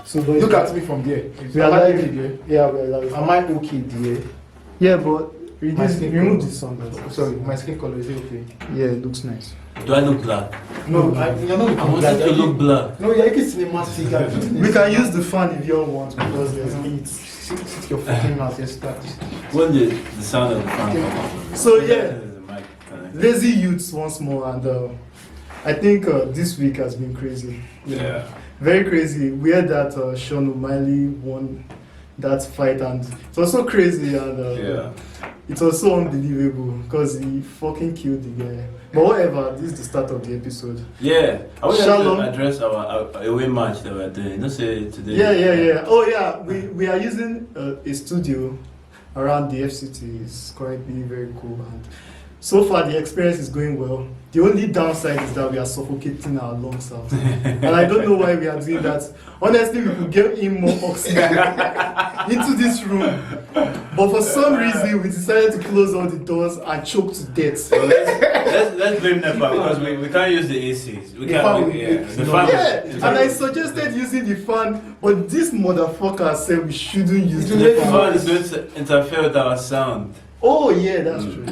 So Look at me from there. We are Am I live. okay there? Yeah, we are live. Am I okay there? Yeah, but My skin remove color. the sun. Sorry, my skin color, is it okay? Yeah, it looks nice. Do I look black? No, you're not I want it to look black. No, you're making cinematic. We can use the fan if you all want because there's heat. Sit your fucking mouth, yes, start. When did the sound of the fan come out? So yeah, There's a mic connected. lazy youths once more, and I think this week has been crazy. Yeah. Very crazy. We heard that Sean O'Malley won that fight, and it was so crazy, and Yeah. it was so unbelievable because he fucking killed the guy. But whatever, this is the start of the episode. Yeah. I want Shalom. to address our away match that we're doing. Not say today. Yeah. Oh yeah, we are using a studio around the FCT. It's currently very cool, and so far the experience is going well. The only downside is that we are suffocating our lungs out, and I don't know why we are doing that. Honestly, we could get in more oxygen into this room, but for some reason we decided to close all the doors and choke to death. So let's blame NEPA because we can't use the ACs. We can't. The fan. Yeah, and I suggested using the fan, but this motherfucker said we shouldn't use the The fan. fan is going to interfere with our sound. Oh yeah, that's true.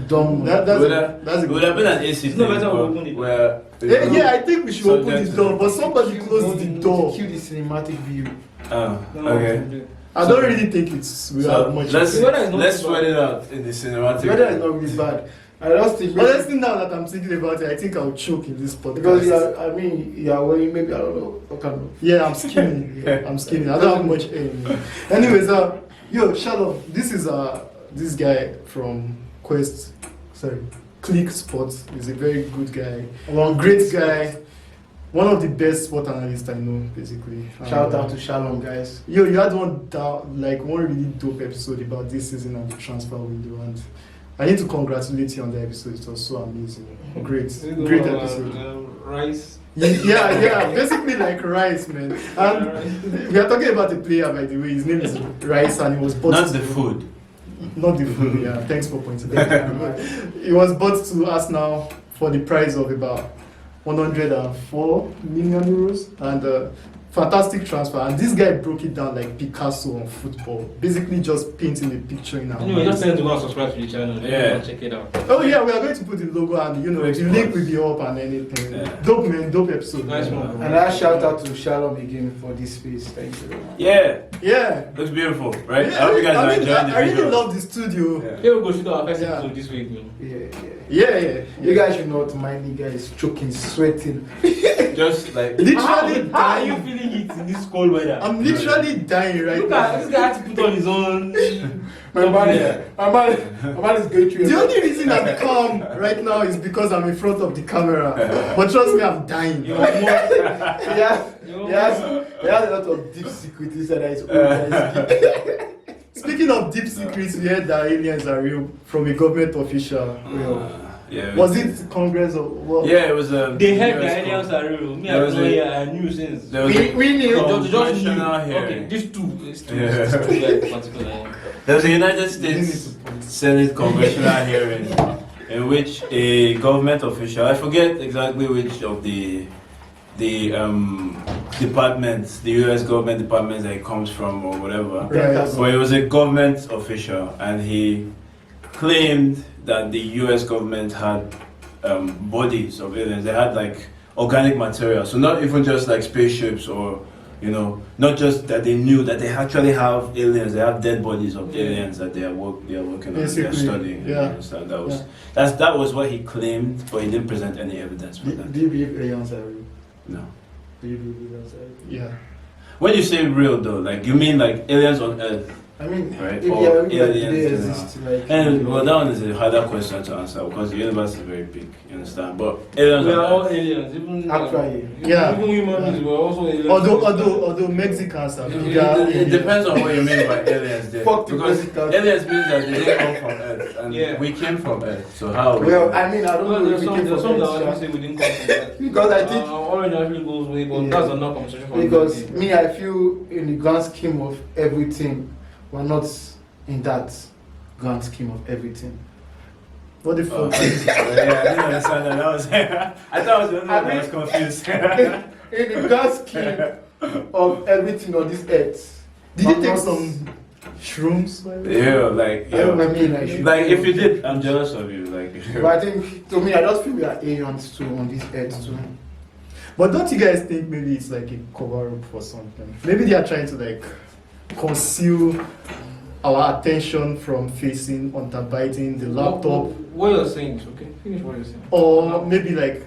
Dumb. That's It a would have been an AC It's not thing, better we but open it. where Yeah, I think we should So open the that's- door, but somebody closed the door. Cue the cinematic view. Oh, okay. I don't really think it's we have So much. let's The weather is not let's too sweat bad. it out in the cinematic. The weather is not really bad. I just think Honestly, now that I'm thinking about it, I think I'll choke in this podcast. because you are wearing maybe I don't know what kind of. Yeah, I'm skinny. I'm skinny. I don't have much air in me. Anyways, yo, Shalom. This is this guy from Qlick Sports. He's a very good guy, one great guy, one of the best sport analysts I know, basically. Shout And, out to Shalom, guys. Yo, you had one really dope episode about this season and the transfer window, and I need to congratulate you on the episode. It was so amazing. Great episode. Rice. Yeah, basically like Rice, man. And we are talking about the player, by the way. His name is Rice, and he was bought Not to- the food. Not the food. Yeah, thanks for pointing that out. He was bought to Arsenal for the price of about 104 million euros, and fantastic transfer. And this guy broke it down like Picasso on football, basically just painting a picture in our Anyway, just minds. tell them to go and subscribe to the channel. Yeah. Check it out. Oh yeah, we are going to put the logo and the link will be up and anything. Yeah. Dope man, dope episode. Nice one. And I shout out to Shalom again for this space. Thank you very much. Yeah, Yeah. looks beautiful, right? Yeah, I hope you guys are I enjoying the really visual. love the studio. Yeah. Here we go shoot our first Yeah. episode this week, man. Yeah. You guys should not mind me, guys. Choking, sweating. Just like Literally How are you dying. feeling it in this cold weather? I'm literally dying right Look at now. this guy had to put on his own. My man is going through. The only reason I'm calm right now is because I'm in front of the camera. But trust me, I'm dying. You want more? He has a lot of deep secrets inside his own. Speaking of deep secrets, we heard that aliens are real from a government official. yeah. Was it Congress or what? Yeah, it was They heard US the aliens call. are real. Me, I There was don't know, a- yeah, I knew since. There was a We knew. congressional Okay, hearing. these two. These two Yeah. guys in particular. There was a United States Senate congressional hearing in which a government official, I forget exactly which of the departments, the US government departments that it comes from or whatever. Right. But it was a government official, and he claimed that the US government had bodies of aliens. They had like organic material, so not even just like spaceships or not just that they knew that they actually have aliens. They have dead bodies of aliens that they are working on. They are Basically, studying. yeah. You understand? That was what he claimed, but he didn't present any evidence for that. Do you believe aliens are real? No. Do you believe aliens are real? Yeah. When you say real though, like you mean like aliens on Earth? I mean, Right, if or they are real, aliens, they you know. exist. Like, And well, that one is a harder question to answer because the universe is very big. You understand? But aliens We are on all Earth. aliens. Even Actually, yeah. Even human beings were also aliens. Although Mexicans are It depends on what you mean by aliens. There. Fuck the Because Mexicans. aliens means that they didn't come from Earth, and Yeah. we came from Earth. So how? well, I mean, I don't Well, know if there's we some, came there's from some that Asia. actually say we didn't come from that. Because I think, Orange actually goes way, but Yeah. that's another conversation for because another day. me, I feel in the grand scheme of everything, we're not in that grand scheme of everything. What the fuck? Yeah, I didn't understand that. I thought I was the only one that was confused. In the grand scheme of everything on this earth. Did you I'm take not- some shrooms? by the way? Yeah, like, I don't yeah. mean I should. Like, if you did, I'm jealous of you. Like, But I think, to me, I just feel we are aliens too on this earth too. But don't you guys think maybe it's like a cover up for something? Maybe they are trying to like conceal our attention from facing underbiting the laptop, What you're saying is okay. Finish what you're saying. or maybe like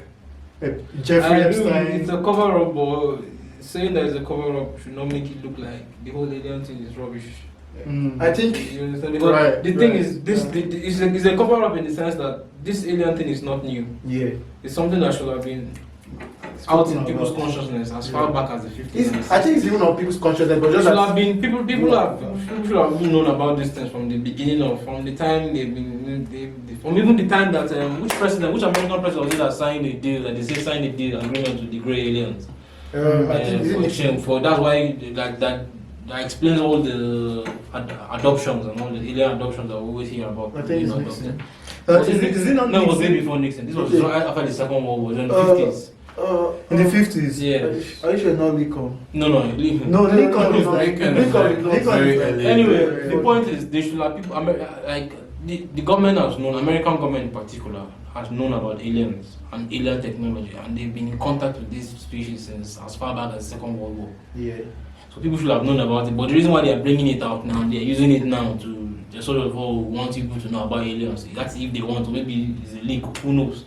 Jeffrey I agree with you, Epstein. it's a cover up, but saying that it's a cover up should not make it look like the whole alien thing is rubbish. Mm. I think You understand? Because Right, the thing right, is, this it's a cover up in the sense that this alien thing is not new. yeah. It's something that should have been out in people's about. consciousness as far back as the 50s. It's, and the I think it's even on people's consciousness, but It just should that have been people should have known about these things from the beginning of from the time they've been from even the time that which American president was it that signed a deal that they say signed a deal agreement with the grey aliens. I think For it's Shem, for that's why that explains all the adoptions and all the alien adoptions that we always hear about. I think it's being Nixon. adopted. Is it not No, it was way Nixon? before Nixon. This was Okay. after the Second World War, in the 50s. In the 50s? Yeah. Are you sure not Lincoln? No, Lincoln. No, Lincoln is like Lincoln Lincoln is is like not very Lincoln early. Anyway, Yeah, the yeah. point is they should have people like the government has known, American government in particular has known about aliens and alien technology, and they've been in contact with this species since as far back as the Second World War. Yeah. So people should have known about it. But the reason why they are bringing it out now, they are using it now to they sort of want people to know about aliens. That's if they want to. Maybe it's a leak. Who knows?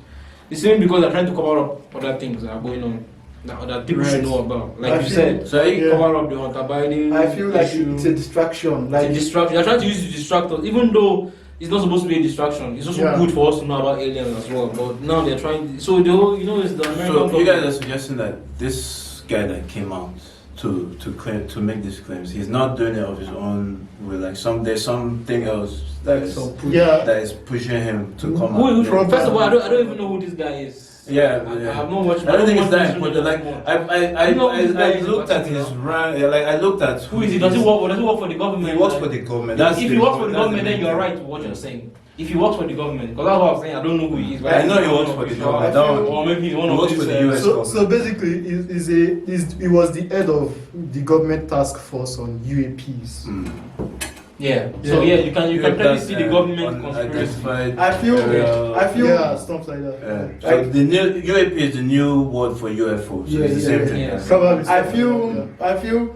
The same because they're trying to cover up other things that are going on that people should Right. know about. Like I you feel- said, So you Yeah. cover up the Hunter Biden. I feel like issue. it's a distraction. It's Like a distraction. They're trying to use it to distract us, even though it's not supposed to be a distraction. It's also Yeah. good for us to know about aliens as well. But now they're trying. So the whole, it's the American. So you guys are government. suggesting that this guy that came out to claim to make these claims, he's not doing it of his own will. Like there's something else that is, Yeah. that is pushing him to come Who, out. first of all, I don't even know who this guy is. Yeah, I yeah. have not watched. I don't think it's watched that this important. Like anymore. I You know who this guy is looked at in his particular? rank. Yeah, like I looked at Who is he? Does he work? Does he work for the government? He works for the government. That's if the- he works for the that's government, then main you're thing. right to what you're saying. If he works for the government, because that's what I'm saying. I don't know who he is. But I know he works for the government. I feel- Or maybe he's one He of works these. for the US. So basically, he was the head of the government task force on UAPs. Yeah. So Yeah. you can clearly see the government conspiracy. unidentified I feel Yeah, stuff like that. So the new UAP is the new word for UFO. So Yeah, it's the same yeah, thing. yeah. Probably. I feel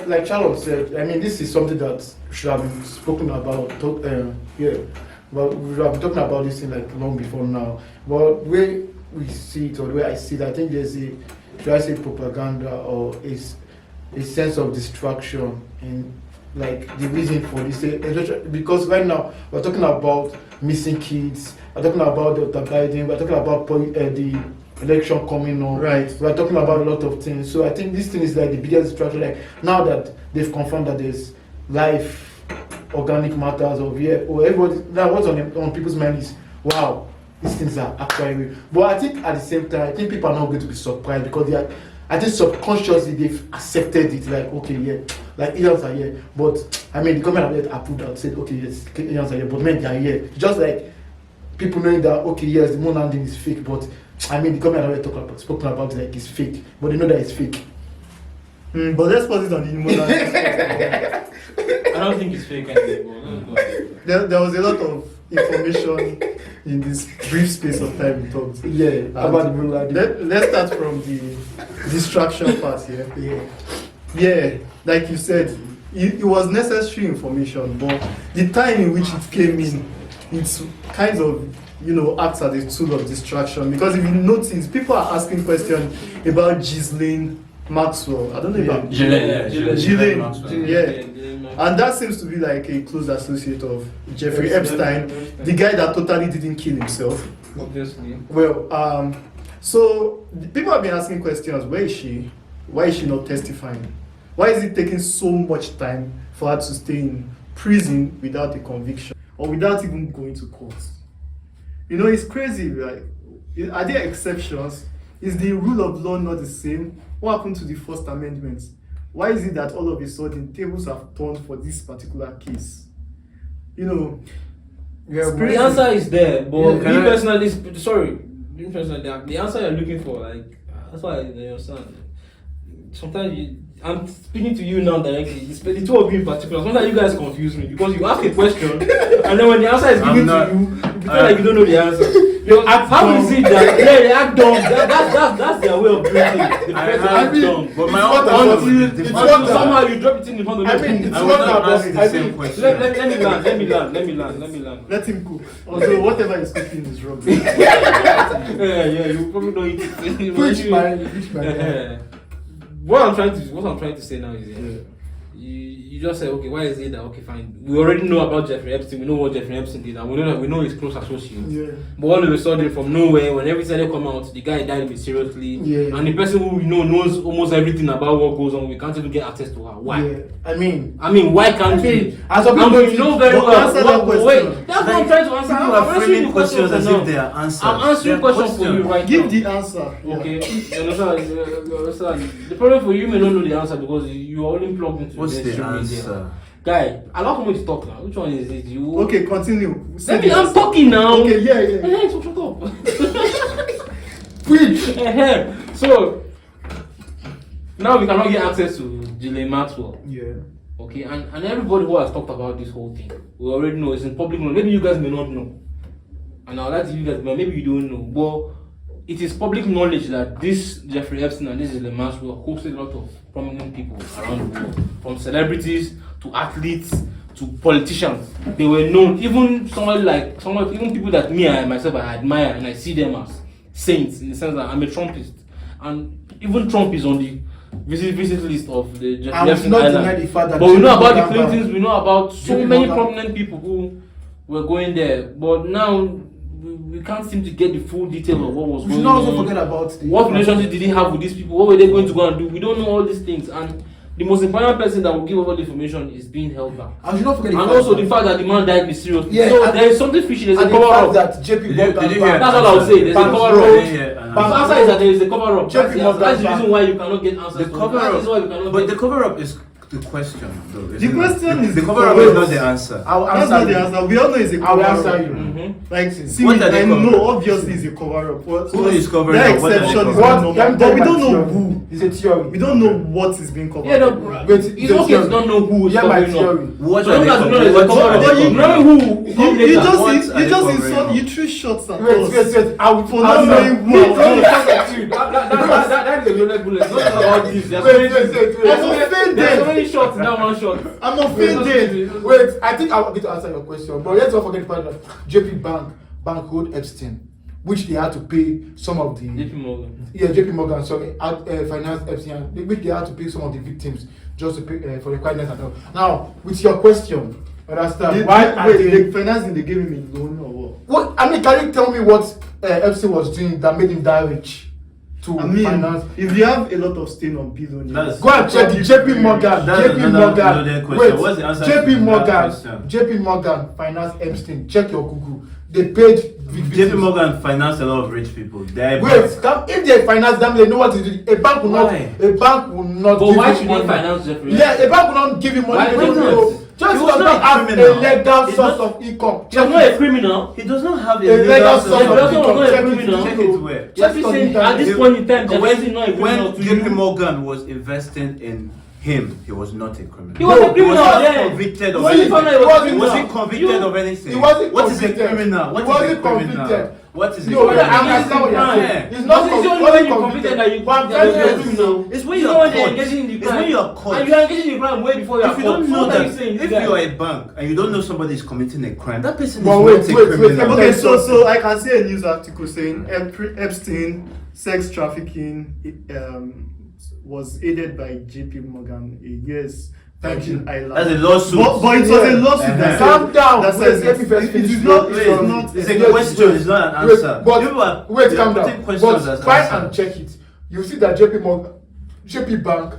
like Charlotte said, I mean, this is something that should have been spoken about. Well, we have been talking about this thing like long before now. But the way we see it, or the way I see it, I think there's should I say propaganda or a sense of distraction in like the reason for this. Because right now we're talking about missing kids, we're talking about the Biden, we're talking about the election coming on. Right. We are talking about a lot of things. So I think this thing is like the biggest distraction. Like now that they've confirmed that there's life, organic matters, or everybody now what's on people's mind is wow, these things are actually real. But I think at the same time, I think people are not going to be surprised because they are. I think subconsciously they've accepted it. Like okay, yeah, like aliens are here. But I mean, the government have approved that said okay, yes, aliens are here. But men they are here. Just like people knowing that okay, yes, the moon landing is fake, but I mean, the government have spoken about it like it's fake, but they know that it's fake. But let's put it on the moon. I don't think it's fake anymore. There was a lot of information in this brief space of time we talked. Yeah, And about the moon landing. let's start from the distraction part here. Yeah. Yeah, like you said, it was necessary information, but the time in which it came in, it's kind of acts as a tool of distraction. Because if you notice, people are asking questions about Ghislaine Maxwell. I don't know about Ghislaine Maxwell. Yeah. And that seems to be like a close associate of Jeffrey Epstein, the guy that totally didn't kill himself. Obviously. Well, so people have been asking questions. Where is she? Why is she not testifying? Why is it taking so much time for her to stay in prison without a conviction or without even going to court? It's crazy. Like, are there exceptions? Is the rule of law not the same? What happened to the First Amendment? Why is it that all of a sudden tables have turned for this particular case? Yeah, It's but- crazy. The answer is there, but Yeah. me personally, the answer you're looking for, like, that's why I understand. sometimes I'm speaking to you now directly. It's the two of you in particular. Sometimes you guys confuse me because you ask a question and then when the answer is given to you, you feel like you don't know the answer. How is it that they act dumb? That's their way of doing things. I mean, dumb. But my own somehow you drop it in front of me. I mean, it's not about the same question. Let me land. Let him cook. Also, whatever he's cooking is wrong. Yeah, you probably don't eat it. Which man. What I'm trying to say now is you just say, okay, why is it that, okay, fine, we already know about Jeffrey Epstein, we know what Jeffrey Epstein did, and we know his close associates. Yeah. But all of a sudden, from nowhere, when every time come out, the guy died mysteriously, and the person who knows almost everything about what goes on, we can't even get access to her. Why? Yeah. I mean, why can't we? As a And you know very well. Wait, that's what I'm trying to answer. People I'm are answering framing the questions as now. if they are answers. I'm answering questions for you right Give now. the answer. Okay, you understand? The problem for you may not know the answer because you are only plugged into What's the mainstream media. answer? Guy, allow someone to talk now. Which one is it? You? Okay, continue. Say Let me, the I'm answer. talking now. Okay, yeah. So shut up. preach. So now we cannot get access to Ghislaine Maxwell. Yeah. Okay, and everybody who has talked about this whole thing, we already know it's in public knowledge. Maybe you guys may not know, and I'll let you guys, but maybe you don't know. But it is public knowledge that this Jeffrey Epstein and this Ghislaine Maxwell hosted a lot of prominent people around the world, from celebrities to athletes to politicians. They were known, even even people that me and myself I admire and I see them as saints in the sense that I'm a Trumpist, and even Trump is on the visit list of the Jeffrey Epstein Island. But we know about the Clintons, we know about so many prominent people who were going there. But now we can't seem to get the full detail of what was going on. We should not also forget about what relationship did he have with these people? What were they going to go and do? We don't know all these things, and the most important person that will give all the information is being held back. I should not forget and also the fact that the man died mysteriously. Yeah, so there is something fishy. There's a cover up. That JP Morgan. That's all I'll say. There's a cover up. The answer is that there is a cover up. JP Morgan. That's the reason why you cannot get answers. The cover up. But the cover up is the question, though. The question is the cover up is not the answer. I'll That's not the answer. We all know it's a cover I'll answer up. you. Like, see, What are they I covering? know obviously it's a cover up. Who is covering Their up? What are they exception is covering not up? normal. But we don't know who. It's a theory. We don't know what is being covered Yeah, no, up. Wait, it's okay to not know who is yeah, my covering up. theory. What So are long they as you know covering? there's a What are cover they up, you covering? know who. You What just are they covering insult, up? you threw shots at Wait. us. I will For not knowing who. That's a loaded bullet. Not about this. There's so many shots in that one shot. I'm offended. Wait, I think I'll get to answer your question. But let's not forget the part of Bankole Epstein, which they had to pay some of the JP Morgan. JP Morgan, sorry, finance Epstein, which they had to pay some of the victims just to pay for the quietness and all. Now, with your question, understand The financing they gave him a loan or what? what? I mean, can you tell me what Epstein was doing that made him die rich? To I mean, finance. if you have a lot of stain on billionaires, Go and check the JP Morgan. That's JP another Morgan. question. Wait, What's the answer to JP that Morgan. question? JP Morgan finance Epstein. Check your Google. They paid JP Morgan financed a lot of rich people. They're Wait, if they finance them, they know what to do. A bank will Why? not. But give why you should money. they finance Jeffrey? Yeah, a bank will not give you money. Why Because not? just He does was not not a have a criminal. legal He's source not- of income. He's not a criminal. He does not have a A legal legal source source of Jeffrey of Epstein was not a income. criminal. Check it where? Jeffrey Check said it. at this point in time, Jeffrey Epstein is not a criminal When to JP you. Morgan was investing in him, he was not a criminal. He was a He criminal was not then. convicted of When you found out anything. he was a Was he criminal, convicted you- of anything? He wasn't What is a convicted. criminal? He What is a wasn't criminal? convicted. What is a No, criminal? I understand what you're crime. saying. It's But not it's only when wasn't you convicted that you But I'm that you're telling a you, criminal. It's when You you're know when they're caught. engaging in the It's crime. when you're caught. And you are engaging in the crime way before you are If you caught. don't know What are you that, saying? if Guy? you are a bank and you don't know somebody is committing a crime, that person is But not wait, a wait, criminal. Okay, so I can see a news article saying Epstein sex trafficking was aided by JP Morgan, a US Virgin Island. That's a lawsuit. But it was a lawsuit that Calm down. that Wait, says let me first it finish. is not. Wait, It is not. it's a question, it's not an answer. But People are wait, calm putting down. questions as But try answers. and check it. You see that JP Bank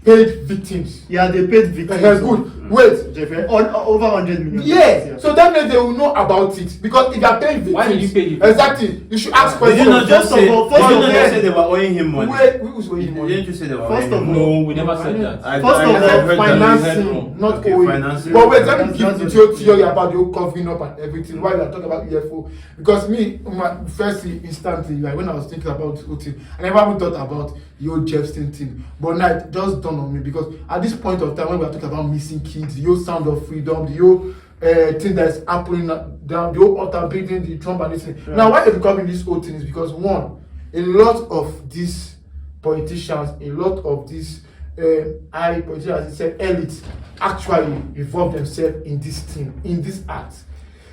paid victims. Yeah, they paid victims. Good. Wait. Jeffrey, over 100 million. Yeah. So definitely they will know about it because if you are paying victims, Why did you pay the exactly, you should ask Did questions. you not just First of say? all, Did you not yeah. just say they were owing him money? Wait, who's owing him money? Didn't you say they were First owing of him all- money? No, we never said that. I First of all, heard that. Financing, not Okay, owing. financing. But wait, let me That's give the what- theory about the whole covering up and everything. Why we are talking about EFO? Because me, firstly, instantly, like when I was thinking about the whole thing, I never even thought about the whole Jeffery thing. But now it just dawned on me because at this point of time, when we are talking about missing kids, the whole sound of freedom, the whole thing that's happening down, the whole altar building, the Trump and this thing. Yeah. Now, why they're covering this whole thing is because one, a lot of these politicians, a lot of these high politicians, as I said, elites, actually involve themselves in this thing, in this act.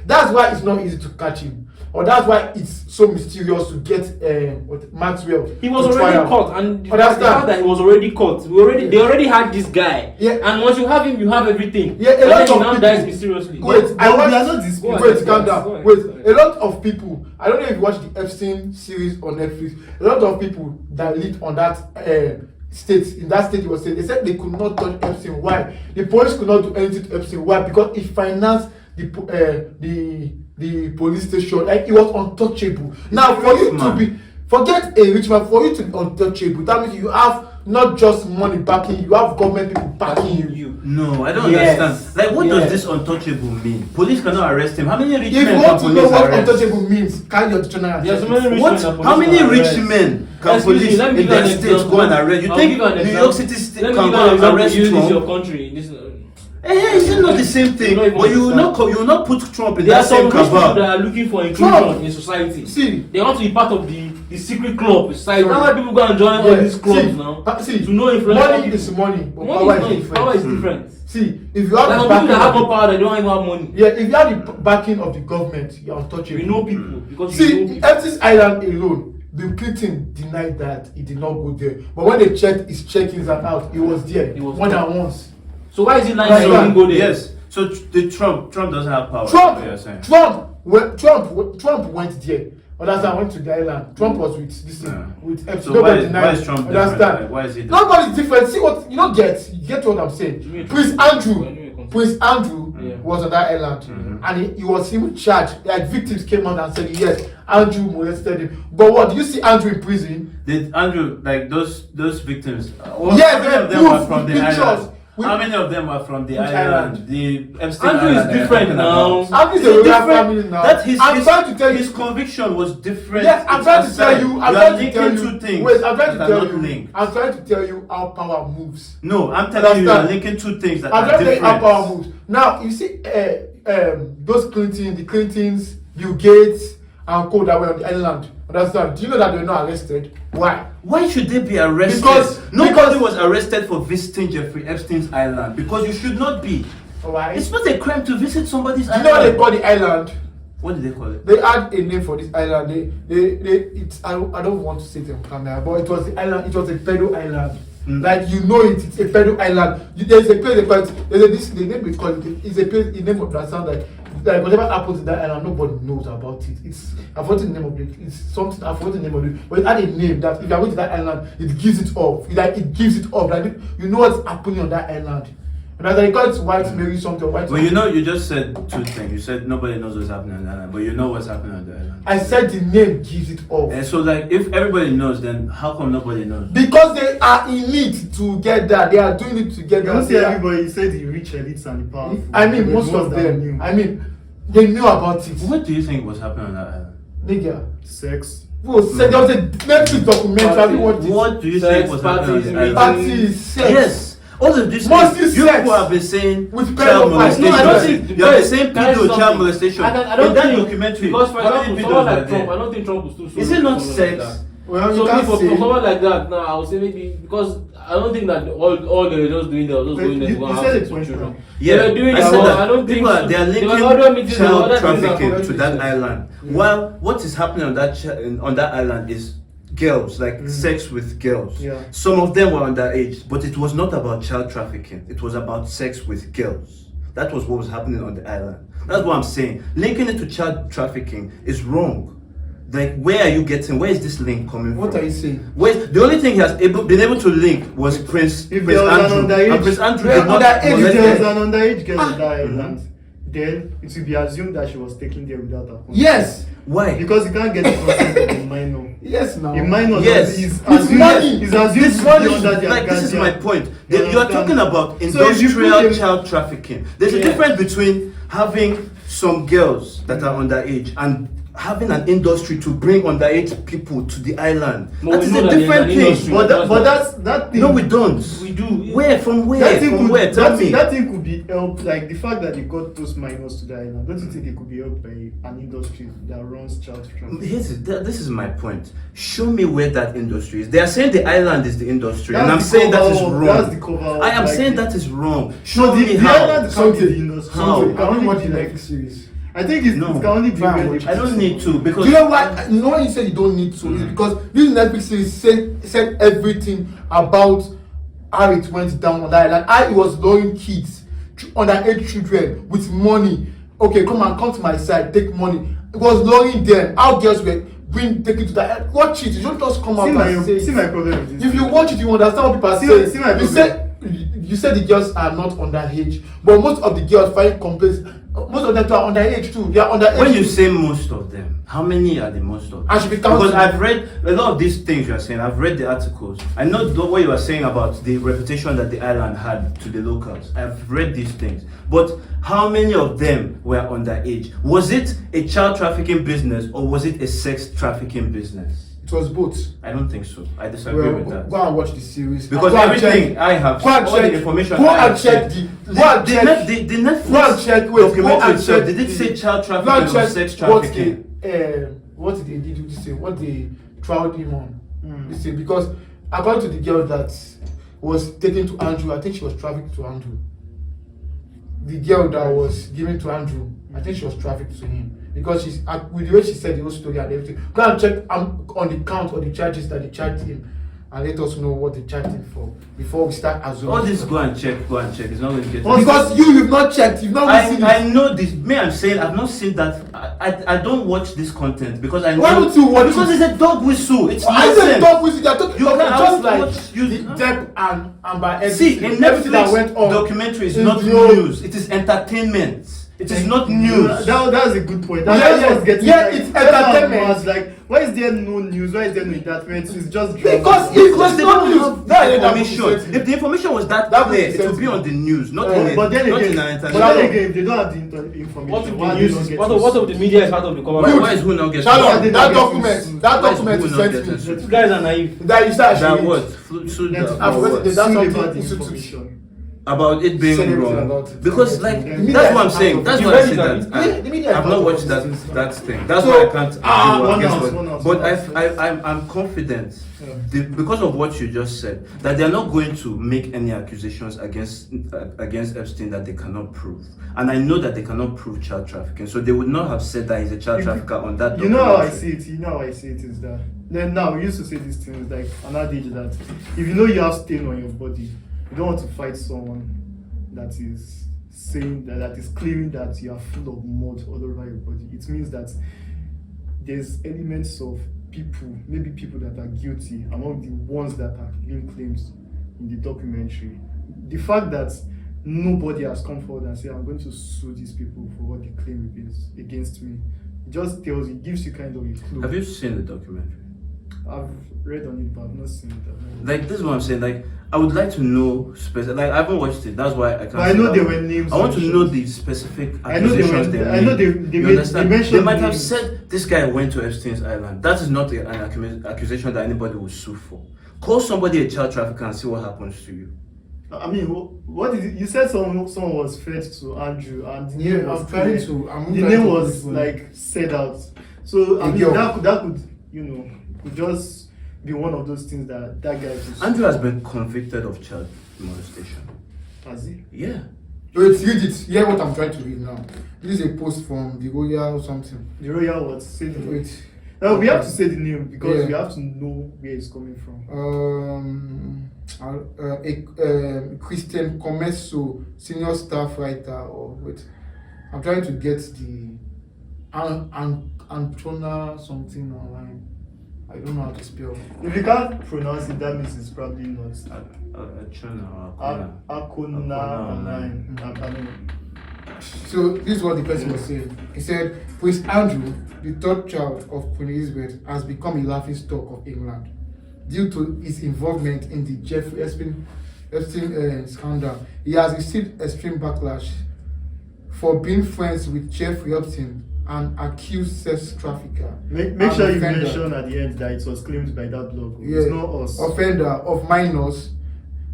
That's why it's not easy to catch him, or that's why it's so mysterious to get Maxwell. He was to already trial. caught, and the Understand? fact that he was already caught, they already had this guy. Yeah. And once you have him, you have everything. Yeah, a and lot then he of now people- dies mysteriously. Wait, But we are not disputing. Wait, calm Go down. ahead, Wait, go ahead. a lot of people. I don't know if you watched the Epstein series on Netflix. A lot of people that lived on that state, in that state, he was saying they said they could not touch Epstein. Why? The police could not do anything to Epstein. Why? Because he financed the police station. Like he was untouchable. Now, for you to be forget a rich man, for you to be untouchable, that means you have not just money backing you, have government people backing you. No, I don't Yes. understand. Like, what Yes. does this untouchable mean? Police cannot arrest him. How many rich If you men want can to know police what arrest? untouchable means, carry your dictionary. There's so many rich What? men that How police many can rich arrest. men can Excuse me, police let me in give you their an state example. go and arrest? You I'll think give you an New example. York City state Let me can give go you an and example. arrest Use this Trump? your country. This, Is it not the same thing? You don't even But you will understand. not put Trump in there are that some same rich people cabal. that are looking for inclusion Trump. in society. See. They want to be part of the secret club in society. Sorry. That's why people go and join all these clubs now. See, to know influence money people. is money, but Money power is is money. different. Power is different. See, if you There have are the some people backing that have of more power that don't even have money. yeah, if you have the backing of the government, you're untouchable. We know people because we know See, people. Epstein's Island alone, Bill Clinton denied that he did not go there. But when they checked his check-ins and out, he was there He was more there. than once. So why is it like Right. that he didn't go there? Yes. So the Trump doesn't have power. Trump, That's what you're saying. Trump went there. Understand? Went to the island. Trump was with this thing, Yeah. with Epstein. So Nobody why denied. is Trump different? Understand? Like, why is he different? Nobody's different. See what you don't get. You get what I'm saying. Jimmy, Prince Trump- Andrew, Anyway, continue. Prince Andrew Yeah. was on that island, Mhm. and he was even charged. Like victims came out and said, yes, Andrew molested him. But what do you see Andrew in prison? Did Andrew, like those victims? Yes, how many of they them were proof from with the pictures. island? With- How many of them were from the Which island? island? The Epstein Andrew is island that you're different talking now. about. Andrew is a He's royal different. family now. That I'm trying to tell you. his conviction was different. Yes, I'm It's trying to aside. tell you. I'm You are trying to linking tell two you. things. Wait, I'm trying to that tell are not you. linked. I'm trying to tell you how power moves. No, I'm telling you, you are Understand? linking two things that I'm are trying to tell you how different. power moves. Now you see, those the Clintons, Bill Gates, and co that were on the island. Understand? Do you know that they were not arrested? Why? Why should they be arrested? Because- Nobody was arrested for visiting Jeffrey Epstein's island because you should not be. Why? It's not a crime to visit somebody's Do you island. know what they call the island? What did they call it? They had a name for this island. I don't want to say it on camera, but it was the island. It was a pedo island. Mm. Like you know it, it's a pedo island. There's a place they call it. There's a this the name we call it. It's a place. The name of that sound like whatever happens in that island, nobody knows about it. It's I've forgotten the name of it. It's something I've forgotten the name of it. But it had a name that if you are going to that island, it gives it off. It gives it off. Like you know what's happening on that island. And as they call it White Mary something. White. Well, you know, you just said two things. You said nobody knows what's happening on the island, but you know what's happening on the island. I said the name gives it off. And so, like, if everybody knows, then how come nobody knows? Because they are in it together. They are doing it You together. don't see They are- everybody, you say the rich elites and the powerful. I mean, The most ones of that them. knew. I mean, they knew about it. What do you think was happening on that island? Nigga. Sex. Who said there was a Netflix documentary. What do you Sex, think was happening on parties, the island? Parties, sex. Yes. All of this Mostly things, you sex. people have been saying With child pedophiles. molestation. No, I don't think- you have been saying Can I say pedo child something? molestation. I don't in that think- documentary, Because for how many example, pedos someone are like Trump, I there? don't think Trump will still. Is it not sex? Well, So you can't for say. someone like that, now I would say maybe because I don't think that all they were just doing there was just But going there to you go and said have it sex with went children. wrong. Yeah, They were doing I that, said but that I don't think people are, so. they are There linking were other meetings, there were child other things that trafficking were to that sex. island. While what is happening on that island is girls, like sex with girls. Yeah. Some of them were underage, but it was not about child trafficking. It was about sex with girls. That was what was happening on the island. That's what I'm saying. Linking it to child trafficking is wrong. Like, where are you getting? Where is this link coming What from? are you saying? The only thing he has been able to link was Prince If Andrew. there was an underage- And Prince Andrew Yeah, did not underage, If molest there was her. an underage girl on that Mhm. island, then it will be assumed that she was taken there without her consent. Yes. Why? Because you can't get the consent of a minor. Yes, now. A minor Yes. is With assumed, money. is assumed This to one be is under their like, this is my guardian. point. You You are understand? talking about So if you industrial put a- child trafficking. There's a Yeah. difference between having some girls that are underage and having an industry to bring underage people to the island. No, That we is know a that there's different an thing. industry. But that's that thing. No, we don't. We do. Where? From where? That thing From could, where? Tell that, me. that thing could be helped, like the fact that they got those minors to the island. Don't you think it could be helped by an industry that runs child trafficking? This is my point. Show me where that industry is. They are saying the island is the industry, That's and I'm the saying that is cover-up. wrong. That's the cover-up, I am like saying the- that is wrong. So Show me the how. island can't be the Sontee. industry. How? So it I can don't only watch be the like. Netflix series. I think it No. can only be Fine, where watch the- I don't need to because You know why? You know why you said you don't need to? It's because this Netflix series said everything about how it went down on that island. How it was luring kids, underage children with money. Okay, come to my side, take money. It was luring them. How girls were being taken to that. Watch it. You don't just come out and say. See my problem with this. If you watch it, you understand what people are See- saying. see my You said the girls are not underage, but most of the girls filing complaints. Most of them too are underage too. They are underage. when you too. say most of them, how many are the most of them? I should be counting. Because I've read a lot of these things you are saying. I've read the articles. I know what you are saying about the reputation that the island had to the locals. I've read these things. But how many of them were underage? Was it a child trafficking business or was it a sex trafficking business? It was both. I don't think so. I disagree Well, with that. go and watch the series. Because Go and everything check- I have, go and all check- the information go I and have check seen- the go and check the Netflix go and check wait, go documentary and itself, check did it the- say child go and trafficking or check sex trafficking? what they did with this thing, what they trialed him on Mm. this thing, because according to the girl that was taken to Andrew, I think she was trafficked to Andrew. The girl that was given to Andrew, I think she was trafficked to him because she's with the way she said the whole story and everything. Go and check on the count of the charges that they charged him and let us know what they charged him for before we start assuming. All this go and check. It's not going to get. Because you've not checked, you've not seen I it. know this. Me, I'm saying I've not seen that. I don't watch this content because I know. Why don't you watch Because it? it's a dog whistle. It's I said nonsense. talk with you. They're talking You can't just like watch- you- the Depp and Amber Heard. See, a everything that went Netflix on. documentary is in not the whole- news. It is entertainment. It is not news. That's a good point. Yeah, That's yeah, what's getting yeah, like, it's that's how entertainment. I'm like, why is there no news? Why is there no entertainment? It's just drama. Because Because they don't news. have That- the that information. was If the information was that That clear, was it would be sensible. on the news, not Oh, in But then not again, in our but international. then again, if they don't have the information, What if why the they news don't is get what to of see? the media is part of the cover? Why is who not getting Shalom, Why they that don't get document, to- that why is document who you not sent getting me. to- These guys are naive. That you start That showing what? it. So Then that- to- I've forgotten what? the- that's Soon something about the institute. information. About it being Said everything wrong. about it. Because like The media that's what I'm is saying. part That's of why it. I say The that. media- the media is I've part not of watched it. that thing. That's So, why I can't argue one against ounce, what. one ounce, But one ounce. I'm confident Yeah. because of what you just said that they are not going to make any accusations against Epstein that they cannot prove. And I know that they cannot prove child trafficking, so they would not have said that he's a child trafficker on that. You know how I documentary. see it. You know how I see it is that. Then now we used to say these things like an adage that if you know you have stain on your body, you don't want to fight someone that is saying that is claiming that you are full of mud all over your body. It means that there's elements of people, maybe people that are guilty among the ones that are being claimed in the documentary. The fact that nobody has come forward and said, I'm going to sue these people for what they claim against me, it just tells you, gives you kind of a clue. Have you seen the documentary? I've read on it, but I've not seen it. Like this is what I'm saying. Like I would like to know specific. Like I haven't watched it. That's why I can't. But I say know that there one. were names I want to mentioned. know the specific I know they accusations were- they I know made. they You made- understand? they mentioned might have names. said this guy went to Epstein's island. That is not an accusation that anybody will sue for. Call somebody a child trafficker and see what happens to you. I mean, what did you said? Someone was fed to Andrew, and the name Yeah, was I'm trying clear. to. I'm The trying name to was put it like said out. So I A mean, girl. that could could just be one of those things that guy just. Andrew has been convicted of child molestation. Has he? Yeah. Wait, read it. Hear what I'm trying to read now. This is a post from the Royal or something. The royal was say the name. Wait. Now we have to say the name because Yeah. we have to know where it's coming from. Christian Comesso, senior staff writer, or wait, I'm trying to get Antona something online. I don't know how to spell. If you can't pronounce it, that means it's probably not. Akuna online. I don't know. So this is what the person was saying. He said, Prince Andrew, the third child of Queen Elizabeth, has become a laughing stock of England due to his involvement in the Jeffery Epstein scandal. He has received extreme backlash for being friends with Jeffery Epstein, an accused sex trafficker. Make sure you mention at the end that it was claimed by that blog. It's not us. Offender of minors,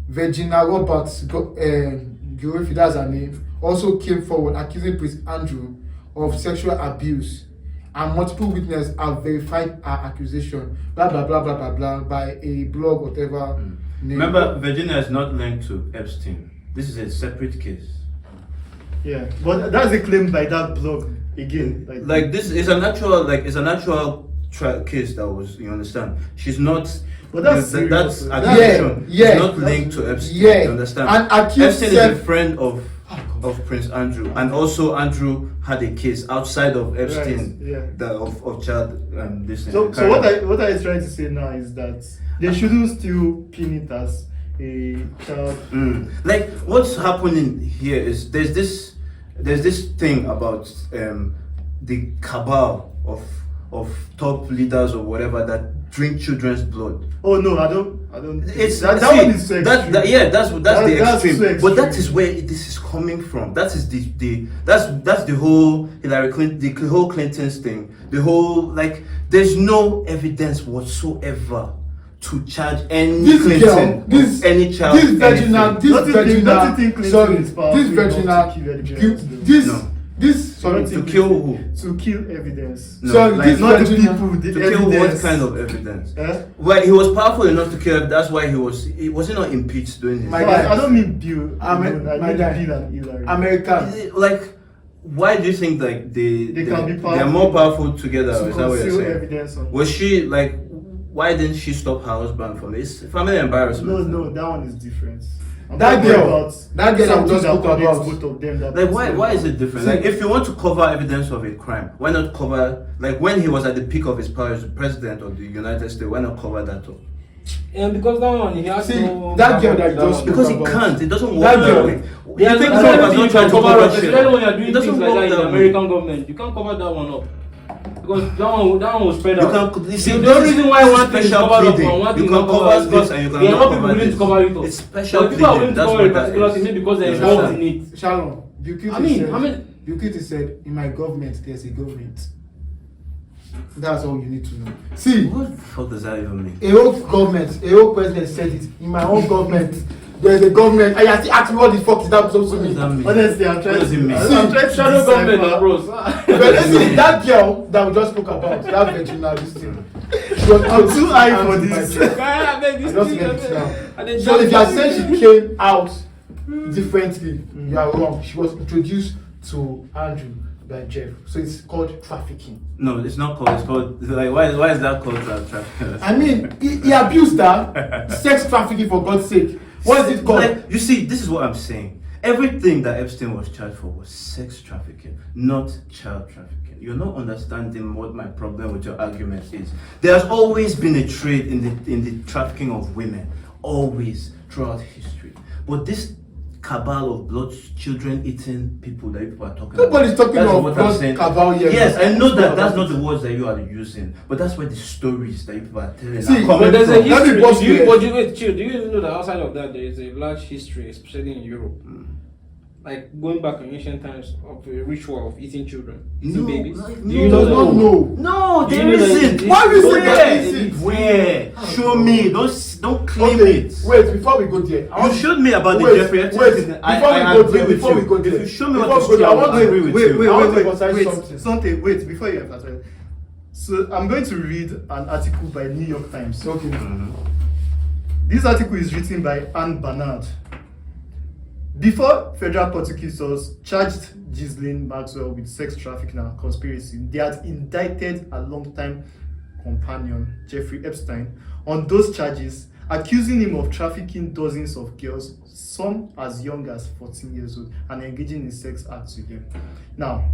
Virginia Roberts, Jeffery, that's her name, also came forward accusing Prince Andrew of sexual abuse, and multiple witnesses have verified her accusation. Blah blah blah blah blah blah by a blog, whatever. Name. Remember, Virginia is not linked to Epstein. This is a separate case. Yeah, but that's a claim by that blog again. Like this is an actual case that was, you understand. She's not. But that's that's accusation. Yeah, It's not linked to Epstein. Yeah, You understand? and accused Epstein is a friend of Prince Andrew, and also Andrew had a case outside of Epstein, of child this thing. So what I is trying to say now is that they shouldn't still pin it as a child. Like what's happening here is there's this thing about the cabal of top leaders or whatever that drink children's blood. Oh no, I don't. It's that see, one is so extreme. That's the extreme. So extreme. But that is where this is coming from. That is that's the whole Hillary Clinton, the whole Clinton's thing. The whole like there's no evidence whatsoever to charge any This Clinton, girl, this any child, this virginal, anything. To kill who? To kill evidence. No, Sorry, like, this Not the virginal, people, the to evidence. kill what kind of evidence? Eh? Well, he was powerful enough to kill. That's why he was he not impeached doing his. My No, guy. I don't mean Bill. I mean, I my mean guy. Bill and Hillary. American. Like, why do you think like They can be they're more powerful together? to Is that what you're conceal saying? evidence on. Was she like? Why didn't she stop her husband from this family embarrassment? No, that one is different. I'm That talking girl about that we something just that spoke connects about. both of them. That Like puts them why is down. it different? Like if you want to cover evidence of a crime, why not cover like when he was at the peak of his power as the president of the United States? Why not cover that up? And because that one, he has See, no. that girl that you just Because spoke it about. can't. It doesn't work That that girl. way. Yeah, You think that's Trump why has you not tried can to cover cover up, shit? especially when you're It doing doesn't things like work that in that the way. American government. You can't cover that one up. Because that one will spread You out. can See, see the this only reason why is one thing is special covered up pleading. and one thing You is can not cover covered this up, and you there are cannot not people cover willing to this. cover it up. It's special So people are willing pleading. to That's cover a what that particular is. thing maybe because they're Yeah. involved in it. Shalom. Bukiti said, in my government, there's a government. That's all you need to know. See, What the fuck does that even mean? a whole government, a whole president said it. In my own government, there's a government. And you still ask me what the fuck is that supposed to What does mean? that mean? Honestly, I'm What trying does it mean? I'm trying to Shadow government, decipher. bros. But listen, that girl that we just spoke about, that virginal this thing. She was I'm too high for this. I just get it now. So if you are saying she came out differently, you are wrong. She was introduced to Andrew by Jeff. So it's called trafficking. No, it's not called. It's called. Like why is that called trafficking? I mean, he abused her. Sex trafficking, for God's sake. What is it called? Like, you see, this is what I'm saying. Everything that Epstein was charged for was sex trafficking, not child trafficking. You're not understanding what my problem with your argument is. There has always been a trade in the trafficking of women, always throughout history. But this cabal of blood children eating people that people are talking Nobody's about. talking That's of what I'm blood saying. cabal here. Yes, I know that that's about not the words that you are using, but that's where the stories that people are telling See, are But coming there's a from. Let me history. pause Do you, here. but you, wait, chill. Do you even know that outside of that there is a large history, especially in Europe, like going back in ancient times, of a ritual of eating children, eating babies? like, Do you no, know No, that? no. No, Do you there know that isn't. it- Why we say Where? there isn't? Where? Show me. Don't claim Okay, it. wait, before we go there. I You want- showed me about Wait, the Jeffrey Epstein wait, thing. I before we agree go there, with before you. we go there. If you show me Before what to we go show, there, I I want will to- agree with Wait, you. wait, I want wait, to wait, emphasize wait, something. Sontee, wait, before you emphasize. So I'm going to read an article by New York Times. Okay. This article is written by Anne Barnard. Before federal prosecutors charged Ghislaine Maxwell with sex trafficking and conspiracy, they had indicted a longtime companion, Jeffrey Epstein, on those charges, accusing him of trafficking dozens of girls, some as young as 14 years old, and engaging in sex acts with them. Now,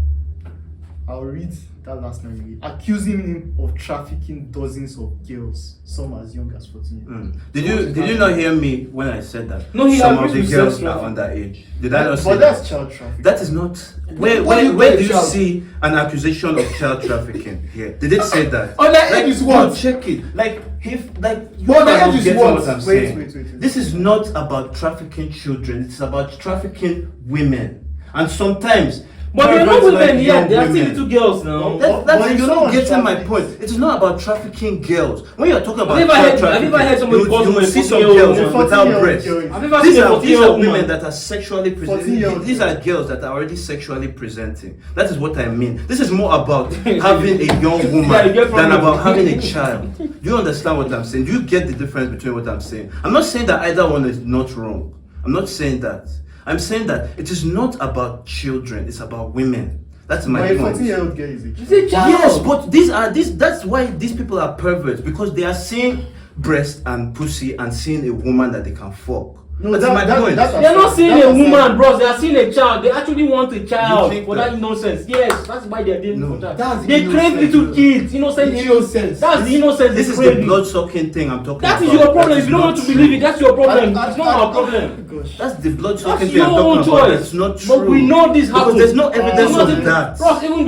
I'll read that last line again. Accusing him of trafficking dozens of girls, some as young as 14 years. Did you not hear me when I said that? No, he some of agrees the with girls sex are trafficking. underage. Did I not say But that? that's child trafficking. That is not. Where do you see an accusation of child trafficking here? Did it say that? On that age is what? no, check it. Like you But the are age is getting what? I'm Wait, saying. wait. This is not about trafficking children. It's about trafficking women. And sometimes. But they're not perverts women like yet. young They are still women. little girls now. But You're someone not getting my traffics- point. It is not about trafficking girls. When you're talking about Have you ever child heard trafficking, somebody call you someone a see some 14-year-old girls woman? without 14-year-old breasts. girl. Have you ever These seen a are 14-year-old women woman? that are sexually 14-year-old presenting. These are girls that are already sexually presenting. That is what I mean. This is more about having a young Yeah, woman you get than problem. about having a child. Do you understand what I'm saying? Do you get the difference between what I'm saying? I'm not saying that either one is not wrong. I'm not saying that. I'm saying that it is not about children. It's about women. That's my My point. 14-year-old girl is a It's a child. Yes, but that's why these people are perverts, because they are seeing breast and pussy and seeing a woman that they can fuck. No, That's that- my that- point. that- They're not seeing That's a aside. woman, bros. They are seeing a child. They actually want a You child think for that? that innocence. Yes, that's why they're doing No, that. that's They crave innocence. little kids, innocent Innocence. That's the innocence. This they is crave the it. blood sucking thing I'm talking That about. is your problem. That If you don't not want to true. believe it, that's your problem. I- It's not our problem. Gosh. That's the blood sucking That's thing I'm your talking own about. choice. That's not true. But we know this because happened. there's no evidence It's not of even- that. Bros, even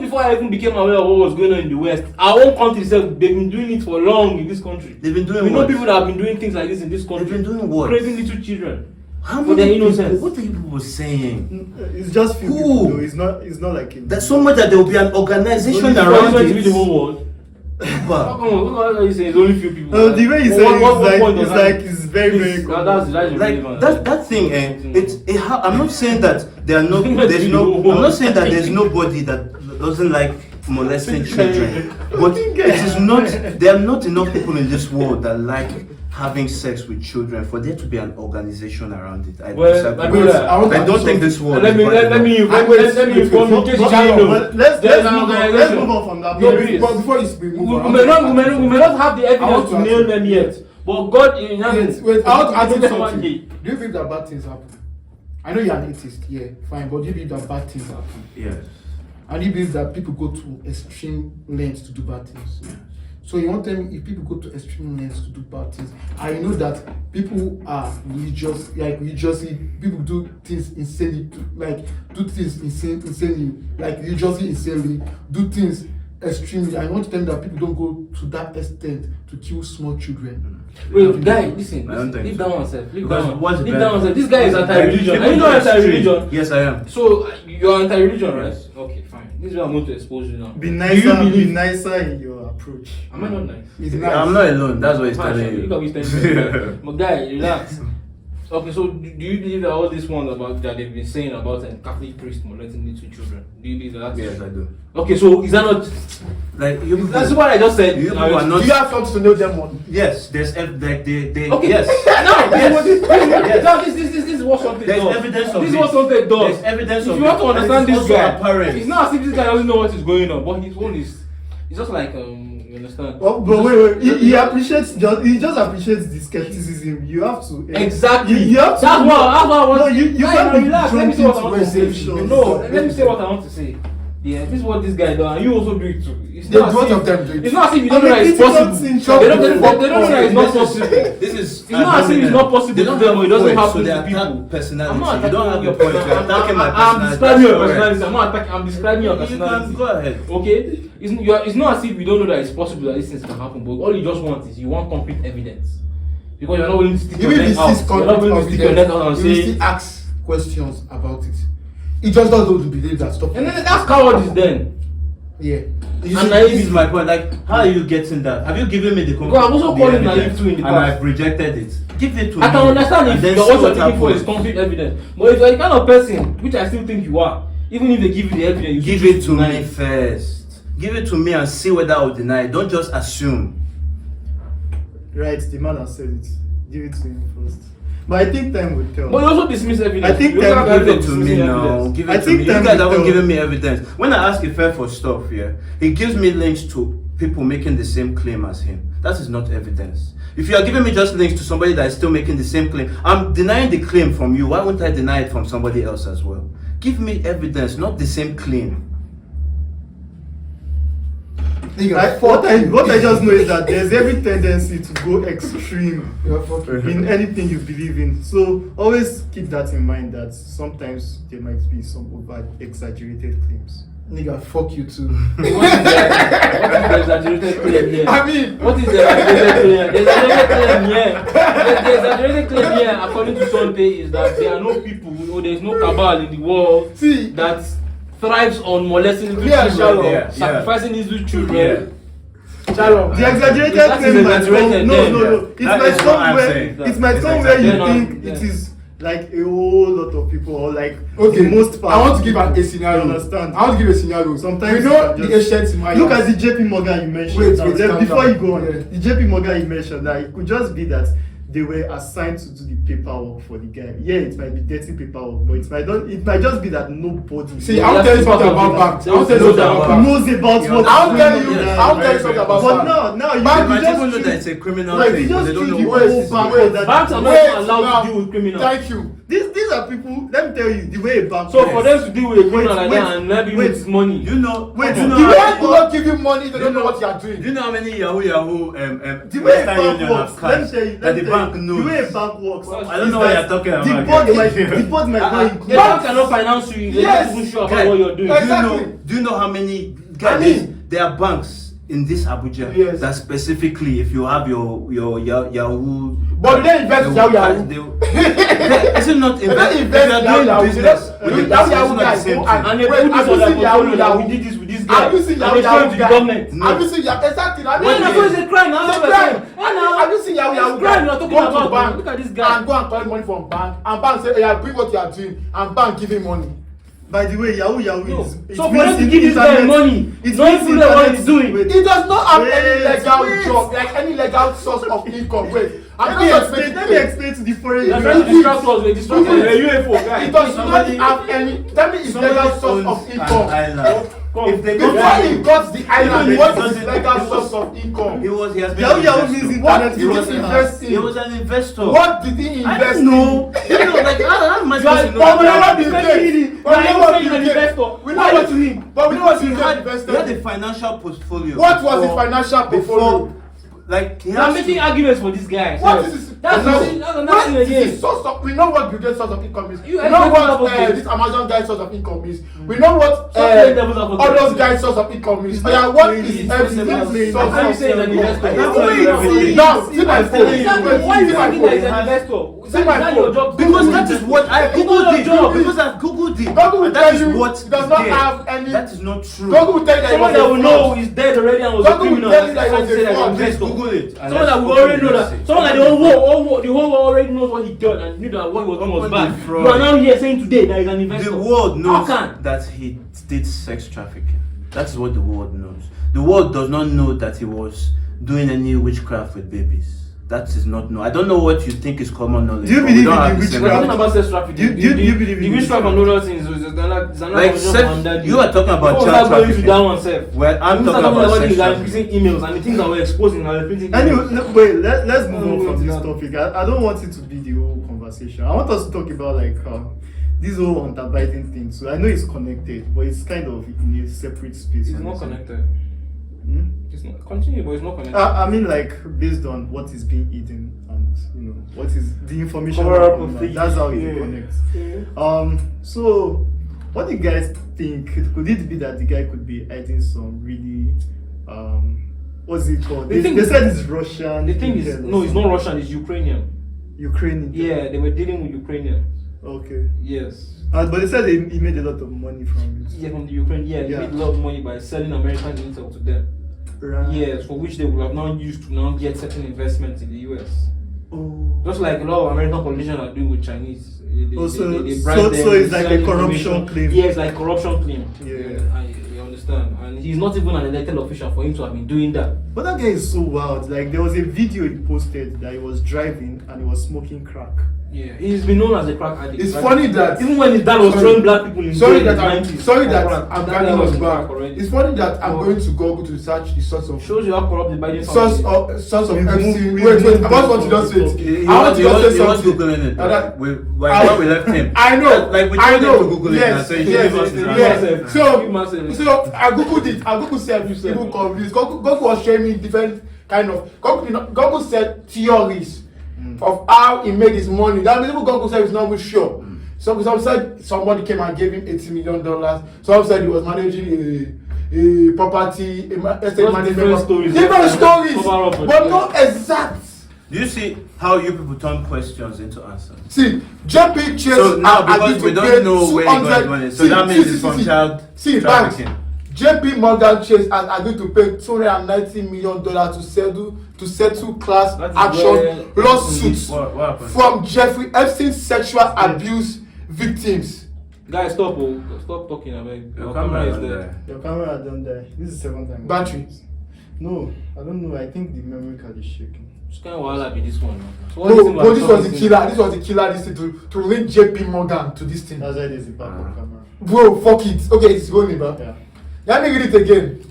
before I even became aware of what was going on in the West, our own country itself, they've been doing it for long in this country. They've been doing We know what? people that have been doing things like this in this country. They've been doing what? Craving little children. How for their many people? innocence. What are you people saying? It's just few Who? people though. It's not like a, There's so much that there will be an organization Only around going to be the it. whole world. How But come? What are you saying? It's only few people. the way you But say what it, point it's does like that- it's very Please, common. that's like irrelevant. that thing, I'm not saying that there are no, there's no, I'm not saying that there's nobody that doesn't like molesting children, but it is not. There are not enough people in this world that like having sex with children for there to be an organization around it. I Well, disagree. my brother, I don't think this world. Let me inform you. But- Just but- so you know. but let's There's move no on. Let's organization. move on from that. No, But- please. But before you We move on, may not have the I want evidence to to nail ask them you- yet, but God in heaven. Wait, I want to ask you them something. one day. Do you think that bad things happen? I know you're an atheist, yeah, fine, but do you believe that bad things happen? Yes. And you believe that people go to extreme lengths to do bad things? So you want to tell me if people go to extreme lengths to do bad things, I know that people are religious, like religiously, people do things insanely, insanely, like religiously insanely, do things extremely. I want to tell you that people don't go to that extent to kill small children. Wait, guy, listen. I don't think Leave so. that one, sir. Leave Because that one. what's the Leave bad- that one, sir. This guy is anti-religion. People Are you go not extreme. anti-religion? Yes, I am. So you're anti-religion, right? Okay, fine. This is what I'm going to expose you now. Be Do you nicer. Be believe? nicer in your approach. Am I not nice? It's nice. I'm not alone. That's what he's Fine, telling Look you. at me standing. But guy, relax. Okay, so do you believe that all this one about that they've been saying about Catholic priests molesting little children? Do you believe that? Yes, I do. Okay, so is that not? Like you people, That's what I just said. you people are not. Do you have something to know them on? Yes, there's like they. Okay. Yes. Now, Yes. this is what something There's does. evidence of This is it. what something does. There's evidence If of you it. want to And understand it's this also guy, apparent. it's not as if this guy doesn't know what is going on, but his own is. It's just like you understand? Oh, but wait. He appreciates he just appreciates the skepticism. You have to Exactly. You have to. That's what I want. No, you Guys, can't now be relax. Let me say what I want to say. conclusions. No, let me say what I want to say. Yeah, this is what this guy does, and you also do it too. It's They not as both if- of them do it. It's not as if you don't I'm know a that it's critical possible. thinker. They don't know that it's not possible. This is. It's not as if it's not possible They to don't them, have or it doesn't points, happen so they to attack people. personality. I'm not You don't have attacking your a point. You're attacking my I'm personality. describing your That's correct. personality. I'm not attacking. I'm describing your You personality. can go ahead. Okay, it's not as if we don't know that it's possible that these things can happen, but all you just want is you want concrete evidence because you're not willing to stick your Even neck if out. this You're not willing to stick your neck out and you will say, still ask questions about it. He just doesn't believe that stuff. and then that's cowardice then. Yeah. You And see, naive. this is my point. Like, how are you getting that? Have you given me the Because I've also the called him evidence? naive too in the And past. I've rejected it. Give it to me. I can understand and if then what see you're what looking for is happens. concrete evidence, but if you're the kind of person, which I still think you are, even if they give you the evidence, you Give still it to deny me first. Give it to me and see whether I'll deny it. Don't just assume. Right, the man has said it. Give it to him first. But I think time will tell. But you also dismiss evidence. I think you also have that- Give evidence it to dismissing me now. evidence. Give I it to think me. You time guys will haven't tell. given me evidence. When I ask Ife for stuff, yeah, he gives me links to people making the same claim as him. That is not evidence. If you are giving me just links to somebody that is still making the same claim, I'm denying the claim from you. Why wouldn't I deny it from somebody else as well? Give me evidence, not the same claim. Nigga, What I just know is that there's every tendency to go extreme You're fucking. in anything you believe in. So always keep that in mind that sometimes there might be some over exaggerated claims. Nigga, fuck you too. What is the exaggerated claim here? I mean, What is the exaggerated claim? The exaggerated claim here. The exaggerated claim here, according to Sontee, is that there are no people or there is no cabal in the world see, that thrives on molesting little Yeah, children, Shalom. sacrificing these little children. Shalom. The exaggerated That is claim might exaggerated come. then. No. It That might is come what I'm where saying. it might It's come where you exaggerated. think Yeah. it is like a whole lot of people or like Okay, the most part. I want to give a scenario. You understand? I want to give a scenario. Sometimes we know you the can just- ancient Maya. Look at the JP Morgan you mentioned. Wait, now. wait, Then calm before down. you go on, Yeah. the JP Morgan you mentioned that it could just be that they were assigned to do the paperwork for the guy. Yeah, it might be dirty paperwork, but it might just be that nobody See, I want to tell you something about banks. I want to tell you something about banks. knows about Yeah. what's I'll tell going you. on there. I'll tell you something about But banks. now you Bank, They might just even know treat- that it's a criminal like thing, you but just they don't treat know the what whole it is. bank Wait, that Banks are not Wait, allowed now. to deal with criminals. Thank you. these are people. Let me tell you the way a bank. So works. for them to deal with a criminal like wait, that and let him wait. with his money, You know, Wait, you know The how way many- you don't give you money, they don't know what you are do doing. you know how many Yahoo The way a Western bank Union works, have let me cash tell you, that let the me tell bank you, knows? the way a bank works. I don't know what you're talking The about. board guys. might not the include. bank cannot finance you if they're Yes. not even sure about Guy, what you're doing. Exactly. Do you know how many I guys? mean- There are banks in this Abuja Yes. that specifically, if you have your Yahoo, But they invest in Yahoo. Is it not They don't if invest you are in doing Yahoo. business They with don't- the Yahoo business, it's not the guys same go thing. And they Wait, put this have on you their seen Yahoo portfolio that Yahoo? we did this with this guy. Have you seen And Yahoo they show it to the guy? government. No. Have you seen Yahoo? Exactly. I mean, When I it's a crime now, It's a that's what I'm crime. saying. Have you seen Yahoo Yahoo? Crime you're talking Go to about. bank Look at this guy. and go and collect money from bank, and bank say, "Yeah, bring what you are doing," and bank give him money. By the way, Yahoo No. is. it So for means them to in give this guy internet- money, it knowing means fully what internet- he's doing. wait, He does not have Wait, any legal wait. job, like any legal source of income. Wait, Let me explain to the foreign. They're trying to distract us. They distract us. Wait. They're UFO guy. He does not Somebody- have any. Tell me his Somebody legal source owns of an income. island. Come. If they Before don't- he got the island, Even what if is he his doesn't- legal he was- source of income? He was. He has been Yahoo an Yahoo investor. means What internet. did he investment. invest He in? was an investor. What did he I invest don't know. You know, like how am I supposed to know? But we know that? what Bill Gates. But we know what Bill an Gates. investor. We know Why what to him? But we know what He Bill had, Gates he had a invested. financial portfolio. What was his before- financial portfolio? Like he They're has making to, arguments for this guy. What So, is his? That's no. that's another thing What is again. his source of? We know what Bill Gates' source of income is. You We know expect what Bill Gates. this Amazon guy's source of income is. We know what Stop playing devil's advocate. all those guys' source of income is. Yeah, what is It's Epstein's not source playing. That's why you of say he's an income? investor. Wait, That's why he's an wait. investor. Now, see my phone. Exactly. Wait, Why see is my he like phone. an investor? See my That's phone. your job. because that is what I Google googled it. job. Because I've googled it. Google will And tell that is you what he does is not there. have any. That is not true. Google will tell you that he Someone was that a will fraud. know is dead already and was a Google will criminal. tell you That's that why he's he a said fraud. an Please investor. Google it. And Someone let's that will open already know the that. message. Someone that the whole world already knows what he done and knew that what he was doing was Open bad. the fraud. You are now here saying today that he's an investor. The world knows How can? that he did sex trafficking. That's what the world knows. The world does not know that he was doing any witchcraft with babies. That is not known. I don't know what you think is common knowledge. Do you but we believe don't in have the the same We're witchcraft? talking about sex trafficking. Do you believe in the witchcraft and other things? It's another Like conversation sex, you are talking about Before we child start going to trafficking. that one self. Well, I'm We start talking about sex things like trafficking. increasing emails and the things that we're exposing and repeating. Anyway, wait. Let's move on from this Yeah. topic. I don't want it to be the whole conversation. I want us to talk about like this whole underbiting thing. So I know it's connected, but it's kind of in a separate space. It's not connected. Hmm? It's not continue, but it's not connected. I mean, like based on what is being eaten and what is the information. Cover up that of comes things. out. That's how it Yeah. connects. Yeah. So what do you guys think? Could it be that the guy could be hiding some really what's it called? The thing They is- said it's Russian. The thing is, intel or no, it's not something. Russian. It's Ukrainian. Ukrainian. Yeah, they were dealing with Ukrainians. Okay. Yes. But they said he made a lot of money from it. Yeah, from the Ukraine. Yeah, they Yeah. made a lot of money by selling American intel to them. Right. Yes, for which they would have now used to now get certain investments in the US. Oh. Just like a lot of American politicians are doing with Chinese. They Oh, so- bribe so them, it's they like sell a corruption information. claim. Yeah, it's like corruption claim. Yeah. I understand. And he's not even an elected official for him to have been doing that. But that guy is so wild. Like there was a video he posted that he was driving and he was smoking crack. Yeah, he's been known as a crack addict. It's Right? funny that- even when his dad was Sorry. throwing black people in Sorry jail in that the I'm 90s, sorry for that crack. I'm That carrying guy was us in back. crack already. It's funny that I'm Oh. going to Google to search the source of Shows you how corrupt the Biden source family of source of We Epstein. move- we Wait, move I just want to just say on. it. I want to just say something. Googling it. That- When we left him. I know. Like we I told him know. to Google it. Yes, And so he yes, gave us his yes. answer. So, Massive. so I googled it. I googled said people convinced. Goku was showing me different kind of. Goku said theories of how he made his money. That means Goku said he's not really sure. Some said somebody came and gave him $80 million. Some said he was managing a property, estate management. Different stories, but not exact. Do you see how you people turn questions into answers? See, JP Chase. So now because we don't know where he got money, so that means it's from child trafficking. JP Morgan Chase has agreed to pay $290 million to settle class action lawsuits from Jeffery Epstein sexual abuse victims. Guys, stop talking. Your camera is there. Your camera don't die. This is the second time. Battery. No, I don't know. I think the memory card is shaking. Which kind of wahala be this one? So No, but this was the killer. This was the killer. This thing to link JP Morgan to this thing. That's why there's a backup camera. Bro, fuck it. Okay, it's rolling, bro. Yeah. Let me read it again.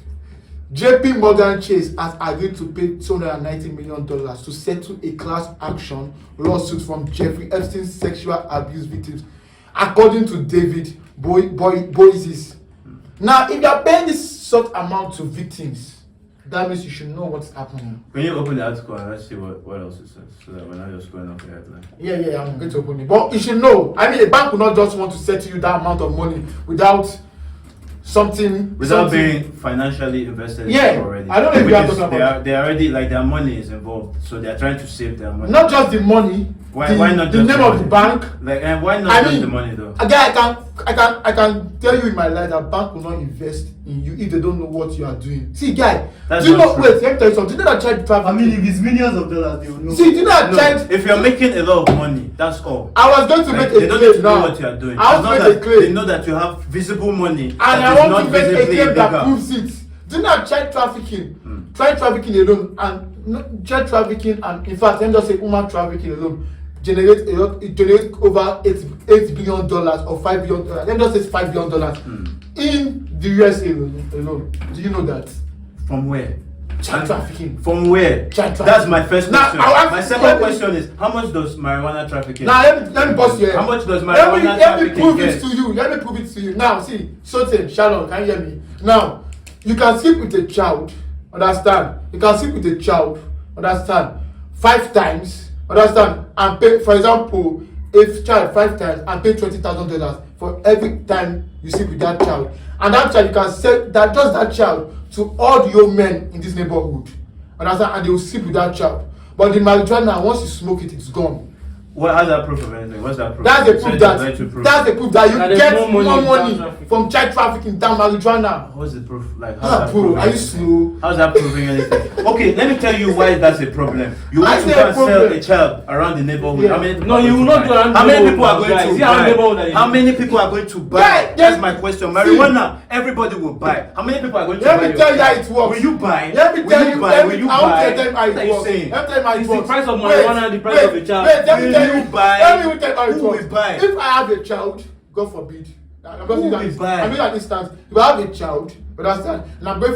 JP Morgan Chase has agreed to pay $290 million to settle a class action lawsuit from Jeffrey Epstein's sexual abuse victims, according to David Boises. Now, if you are paying this sort amount to victims, that means you should know what's happening. Can you open the article and let's see what else it says, so that we're not just going off the headline? Yeah, I'm going to open it. But you should know. I mean, a bank will not just want to settle you that amount of money without being financially invested yeah, in already. I don't know if you are talking about. They already, like, their money is involved, so they are trying to save their money. Not just the money. Why not the just name the of money? the bank? Like, and why not just the money though? Again, I can tell you in my life that bank will not invest in you if they don't know what you are doing. See, guy, That's do you know? true. Wait, let me tell you something. Do you know that child trafficking? I mean, if it's millions of dollars, they will know. See, do you know that No, child? if you're making a lot of money, that's all. I was going to Like, make they a don't claim need to know now. what you are doing. I As long want to as make a claim. they know that you have visible money, And that I is want not to make a visibly claim that illegal. proves it. Do you know that child trafficking? Child trafficking alone, and child trafficking, and in fact, let me just say human trafficking alone, generates over $8 billion or $5 billion. Let me just say $5 billion in the USA alone. Do you know that? From where? Child trafficking. From where? Child trafficking. That's my first Now, question. My second question is, how much does marijuana trafficking? Now let me bust your head. How much does Let marijuana me trafficking prove get? it to you. Let me prove it to you. Now, see, Sontee, Shallom, can you hear me? Now, you can sleep with a child, understand? You can sleep with a child, understand? 5 times, understand? And pay, for example, if child 5 times and pay $20,000 for every time you sleep with that child. And that child, you can sell that just that child to all the old men in this neighborhood, understand? And they will sleep with that child. But the marijuana, once you smoke it, it's gone. Well, how's that proof of anything? What's that proof? That's the proof that you That there's get more more money money than trafficking. from child trafficking than marijuana. What's the proof? Like, how's Ah, that bro, proving are you anything? slow? How's that proving anything? Okay, let me tell you why that's a problem. You I want to say go a and sell problem. a child around the neighborhood. Yeah. How many people No, are you going will to not buy? do around the How many neighborhood, people are going guys. to See how buy? neighborhood that is. How many people are going to buy? Yeah, That's my question. Marijuana, everybody will buy. How many people are going to buy? Let me tell you how it works. Will you buy? Let me tell you. Will Let you me buy? tell them how What are it you works. saying? Let me tell you how it It's the works. price of marijuana and the price of a child. Wait, let me Will tell you you. buy? Let me tell you how it Who works. will buy? If I have a child, God forbid. I'm Who will just buy? I'm an instance. If I have a child, understand, and I'm going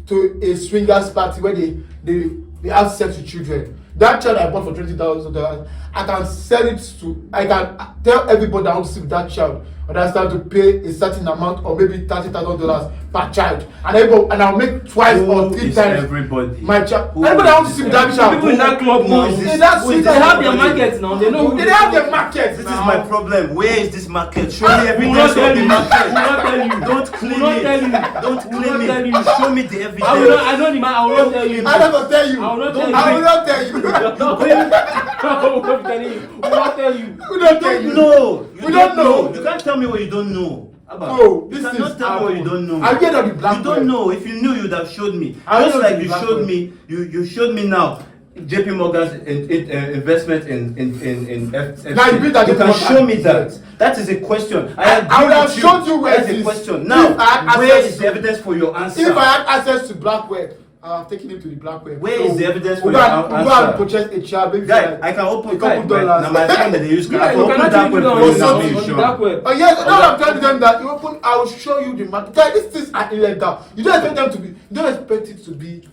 to a swingers party where they have sex with children. That child I bought for $20,000, I can sell it to. I can tell everybody I want to see with that child. Understand, to pay a certain amount or maybe $30,000 per child, and I'll make twice or 3 times Everybody. my child. Who Everybody I want to is see with this that child. People in that club now. is this? In that Who is street, this They have their everybody? markets now. They know who They have their market. This is my problem. Where is this market? Show me We will evidence not of tell the you. market. We will not tell you. Don't We claim will not it. tell you. Don't We will claim not it. tell you. Show me the evidence. I know the man. I will not tell you. I never tell you. I will not tell you. I will not tell you. No, we will not tell you. We will not tell you. We don't tell you. No, We don't know. You can't tell me what you don't know. Abba, No, you this cannot is tell me what you don't know. I get on the black You don't know. If you knew, you'd have showed me. I Just know like the you black showed web. me. You showed me now. JP Morgan's investment in Epstein. Now you bring that You JP can Morgan. show me that. That is a question. I would agree have with showed you where That's it a is. question. If Now, I had where access is the evidence for your answer? If I had access to black web, I've taken him to the black web. Where is the evidence for we'll your go and answer? purchase a child, maybe Guy, for like I can open a couple dollars. Now my phone that they use. Yeah, I can you open cannot that take web it for on you. the now, dark be the sure. dark web. Oh yes, now I'm telling them that you open, I will show you the market. Guys, these things are illegal. You don't expect them to be. You don't expect it to be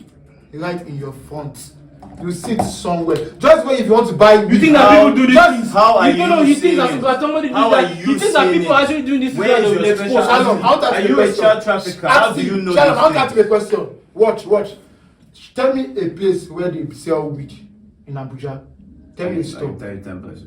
right in your front. you sit somewhere. Just where if you want to buy weed. You think that people do this things? How are You know, you you think seeing that it? somebody do How that? are you You think that seeing people it? are actually doing this? Where is will your expose special us? Shalom, I'll Are answer you the a question. child trafficker? How do you know Shalom, I'll this answer thing? the question. Watch. Tell me a place where they sell weed in Abuja. Tell me a store. Like 10 places.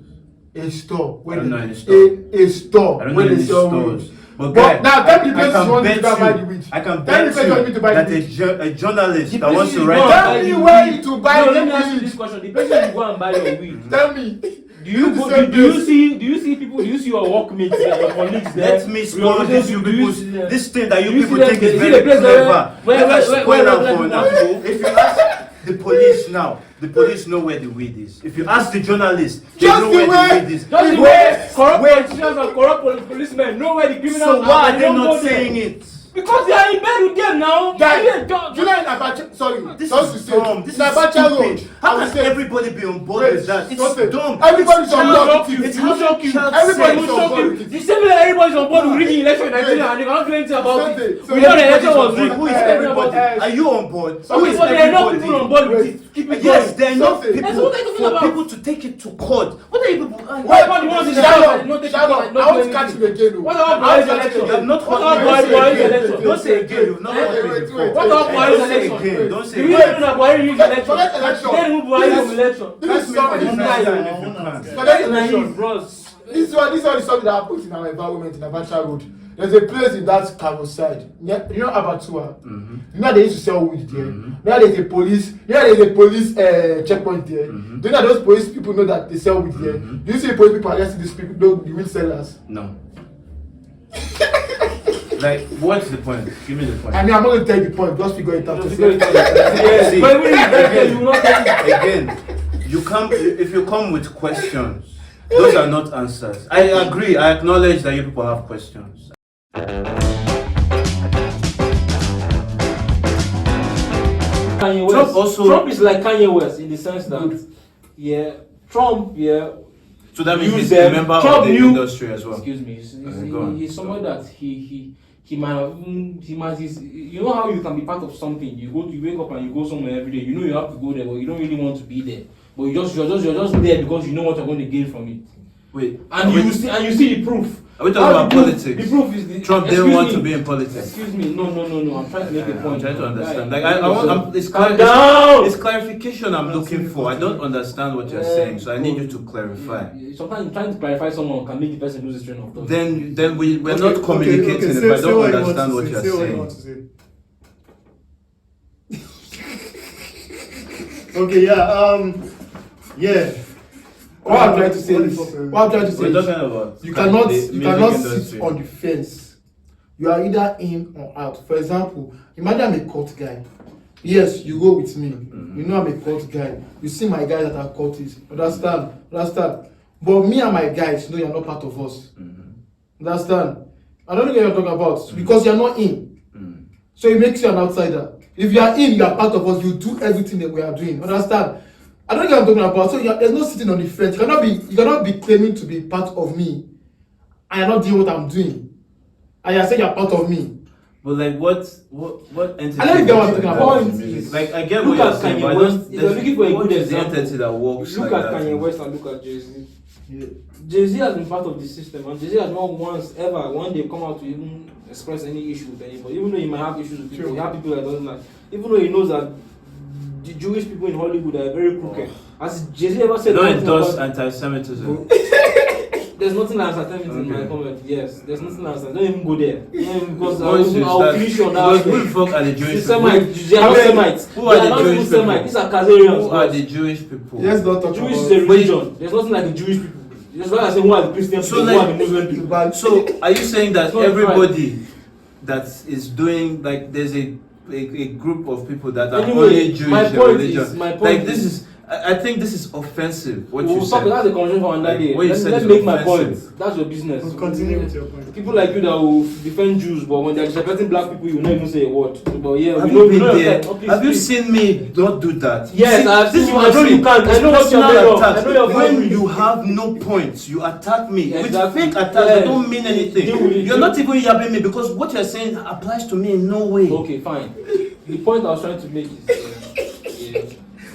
A store where I don't know they any store. a store I don't where know they any sell stores. weed. But But guy, now tell me the I places can you want to bet buy the you, weed. I can Tell me bet the places you want me to buy that the weed. a journalist The that wants places to you write go and Tell buy me the where weed. to buy No, the let me ask you weed. this question. The places you go and buy your weed. Tell me. Do you see people? Do you see your workmates there, your colleagues there? Let me spoil this you people. This thing that you do you people see think them- is you see very the place clever. where Let us spoil regular am for people now. want to go? If you ask the police now, the police know where the weed is. If you ask the journalists, they Just know the where way- the weed is. Just the way corrupt politicians and corrupt policemen know where the criminals So are. why are and they don't not go there. saying it? Because they are in bed with them now. Guy, Yeah, don't- you know in Abacha, sorry, This just is to say, dumb. This in is Abacha stupid. Road, How I will can say, everybody be on board wait, with that? It's don't say- dumb. everybody's on board Shock with you. it. It's It will shock you. Everybody's It will on shock board you. with it. The same way everybody's on board with rigging election in Nigeria and they cannot do anything about it. Sunday, so We know the Everybody's election was on board. rigged. Who is Everybody about everybody? it. Are you on board? So Who is But there are enough people on everybody? board with Wait. it. Keep it Yes, going. there are enough Something. people That's what they're talking for about. people to take it to court. What are you people? Why about the ones in the house that not taking part, Shalom, not I want doing to catch anything? you again. What about I Buhari's want to catch you election? You have not What heard about me. Buhari's election? Don't say again. You've not heard me Wait, before. wait, What about Don't Buhari's say election? again. Don't Do say you again. know that Buhari rigged election? Forget election. Then who Buhari from election? This is something Defend nice. if you can. Forget election. Naive, bros. This one is something that happens in our environment in Abacha Road. There's a place in that Kano side. You know Abatua? You know they used to sell weed there. Now there's a police. Checkpoint there. Do you know those police people know that they sell weed there? Do you see the police people arresting these people, the weed sellers? No. Like, what's the point? Give me the point. I mean, I'm not going to tell you the point. Just figure it out. Just yourself. figure it out. See, But when you get there, you will not get it. again, if you come with questions, those are not answers. I agree. I acknowledge that you people have questions. Kanye Trump West. also- Trump is like Kanye West in the sense that, Trump, So that means use he's them. a member Trump of the knew- industry as well. Excuse me. Go on. He's someone that he might have you know how you can be part of something. You wake up and you go somewhere every day. You know you have to go there, but you don't really want to be there. But you're just there because you know what you're going to gain from it. Wait, And you see the proof. are we talking about politics? The proof is the Trump didn't want to be in politics. Excuse me. No. I'm trying to make a I'm point. trying to understand. Guy, Like, it's calm down. It's clarification I'm looking for. I don't understand what you're saying, so I need you to clarify. Sometimes trying to clarify someone can make the person lose his train of thought. Then we're not communicating if I don't understand what you're saying. Okay, yeah. What I'm trying to say is, We're talking about you cannot the music sit industry. on the fence. You are either in or out. For example, imagine I'm a cult guy. Yes, you go with me. You know I'm a cult guy. You see my guys that are cultists. Understand? But me and my guys know you're not part of us. Understand? I don't know what you're talking about because you're not in. So it makes you an outsider. If you are in, you are part of us. You do everything that we are doing. Understand? I don't know what I'm talking about. So there's no sitting on the fence. You cannot be claiming to be part of me, and you're not doing what I'm doing, and you're saying you're part of me. But like what entity? I don't get what you're talking about. Like I get Look what at you're saying, Kanye but I West. don't. If you're looking for a what good is the example, entity that works Look like at that? Kanye West and look at Jay-Z. Jay-Z has been part of the system, and Jay-Z has not once ever one day come out to even express any issue with anybody. Even though he might have issues with people, he have people that doesn't like. Even though he knows that the Jewish people in Hollywood are very crooked. Has Jay-Z ever said Don't anything endorse about- anti-Semitism. There's nothing like anti-Semitism in my comment. Yes, there's nothing like that. Don't even go there. Yeah, because What is I'll that? finish on Because that. who the fuck are the Jewish people? Semites. They are not Semites. Who are They the not Jewish even people? Semites. These are Khazarians. Who are the Jewish people? Let's not talk Jewish about is a religion. There's nothing like the Jewish people. That's why I say who are the Christian So people, who like- are the Muslim people. So are you saying that It's not everybody that is doing like there's a group of people that are Anyway, only Jewish my in point religion? is- my point like is- this is I think this is offensive. What you We'll talk said. that's a conversation for another Like, day. what you Let said me is make my offensive. point. That's your business. We'll continue with your point. People like you that will defend Jews, but when they're disrespecting black people, you will not even say a word. But yeah, Have we know you been we know there? that. Oh, please, Have you please. seen me not do that? Yes, See, I've this seen is you. what I know I'm you saying. can't. I It's know what you're personal made of. attacks. I know you're When made of. you have no points, you attack me Yeah, with exactly. fake attacks Yeah. that don't mean anything. Deal with it. You're not even yapping me because what you're saying applies to me in no way. Okay, fine. The point I was trying to make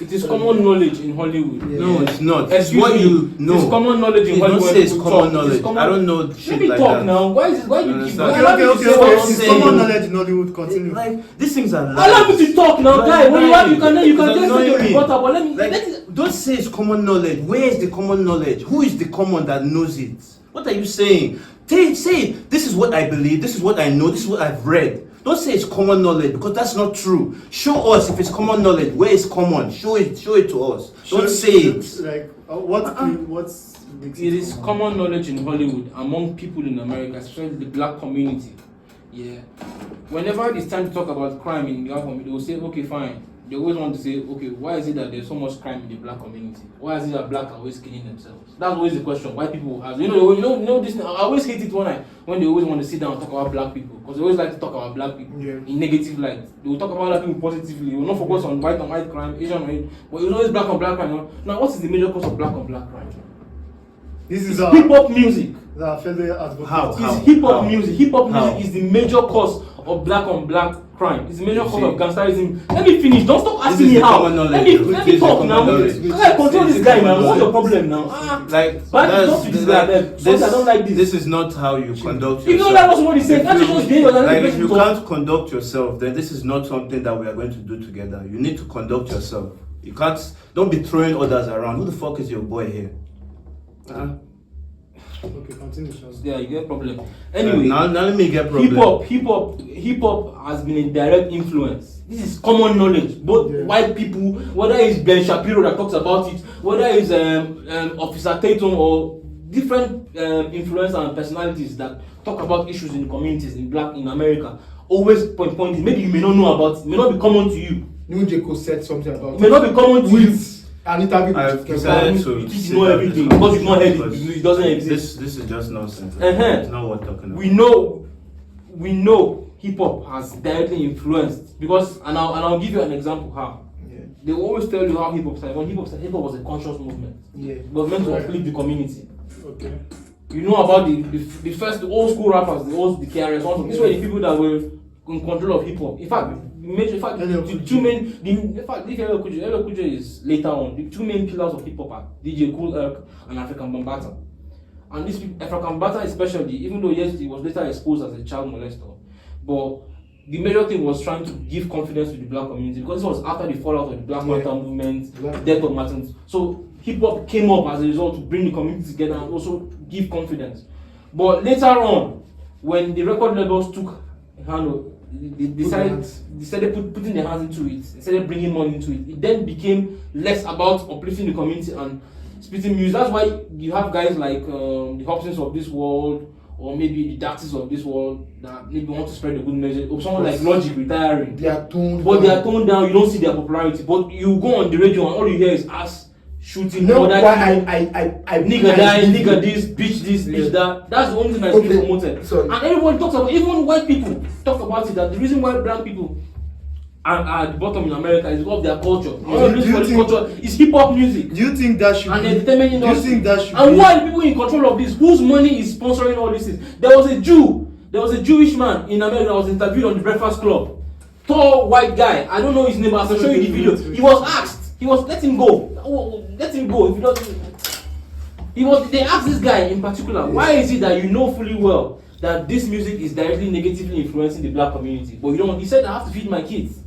is, It is common knowledge in Hollywood. Yeah. No, it's not. Excuse What me. you know. It's common knowledge in You Hollywood. don't say it's People common talk. knowledge. It's common- I don't know Let shit me like talk that. now. Why do you keep understand? allow me to Okay. say what I'm It's saying? common knowledge in Hollywood. Continue. Like these things are Allow me to talk now, Like, guy. When you have, you can it's just say your annoying. reporter, but let me. Like, don't say it's common knowledge. Where is the common knowledge? Who is the common that knows it? What are you saying? Say this is what I believe, this is what I know, this is what I've read. Don't say it's common knowledge because that's not true. Show us if it's common knowledge. Where is common? Show it to us. Don't say it. Like what's makes It is common knowledge in Hollywood among people in America, especially the black community. Yeah. Whenever it's time to talk about crime in the black community, they will say, okay, fine. They always want to say, okay, why is it that there's so much crime in the black community? Why is it that black are always killing themselves? That's always the question. Why people ask. You know this. I always hate it when they always want to sit down and talk about black people, because they always like to talk about black people in negative light. They will talk about black people positively. They will not focus on white crime, Asian crime, but it's always black on black crime. Now, what is the major cause of black on black crime? This is hip hop music. The fellow advocate. How? It's hip hop music. Hip hop How? music is the major cause of black on black crime. It's the major cause see. of gangsterism. Let me finish. Don't stop This asking is me the how. common knowledge. Let me This is talk the now. common knowledge. I control This this is guy the now. common What's your knowledge. problem now? Like But that's- talk to this guy. I don't like this. This is not how you conduct yourself. If you know that was what he said, that If just you- behave as like a if you person talk. can't conduct yourself, then this is not something that we are going to do together. You need to conduct yourself. You can't. Don't be throwing others around. Who the fuck is your boy here? Okay, continue, Shaz. Yeah, you get problem. Anyway, now let me get problem. hip hop has been a direct influence. This is common knowledge. Both white people, whether it's Ben Shapiro that talks about it, whether it's Officer Tatum or different influencers and personalities that talk about issues in communities in America, always point it. Maybe you may not know about it, may not be common to you. New Jacob said something about It may not be common to you. an interview I've with decided to You sit know down everything this because you've not heard because it. It doesn't exist. This is just nonsense. Uh-huh. It's not worth talking about. We know hip hop has directly influenced because and I'll give you an example how. Yeah. They always tell you how hip hop started. When hip hop was a conscious movement. Yeah. It was meant to uplift the community. Okay. You know about the old school rappers, the KRS One. These were the people that were in control of hip hop. In fact, the two main Ifeoluwa is later on. The two main pillars of hip hop are DJ Qlick and African Bambaataa. And this African Bambaataa especially, even though yes, he was later exposed as a child molester, but the major thing was trying to give confidence to the black community because this was after the fallout of the Black Panther movement, the death of Martin. So hip hop came up as a result to bring the community together and also give confidence. But later on, when the record labels took they decided putting their hands into it, instead bringing money into it, it then became less about uplifting the community and splitting music. That's why you have guys like the Hobsons of this world, or maybe the Darties of this world that maybe want to spread the good message, or someone like Logic retiring. They are toned But they are toned down, you don't see their popularity. But you go on the radio and all you hear is us shooting, No, other why I nigga die, nigga this, bitch that. That's the only thing that's being promoted. Sorry. And everyone talks about, even white people talk about it, that the reason why black people are at the bottom in America is because of their culture. All the reason for this culture is hip hop music. Do you think that should And be? entertainment Do you industry. think that should And be? why are people in control of this? Whose money is sponsoring all these things? There was a Jewish man in America that was interviewed on the Breakfast Club. Tall white guy. I don't know his name, but I'll show you the video. He was asked. Let him go. Let him go. If you don't. They asked this guy in particular, why is it that you know fully well that this music is directly negatively influencing the black community, but you don't? He said, I have to feed my kids.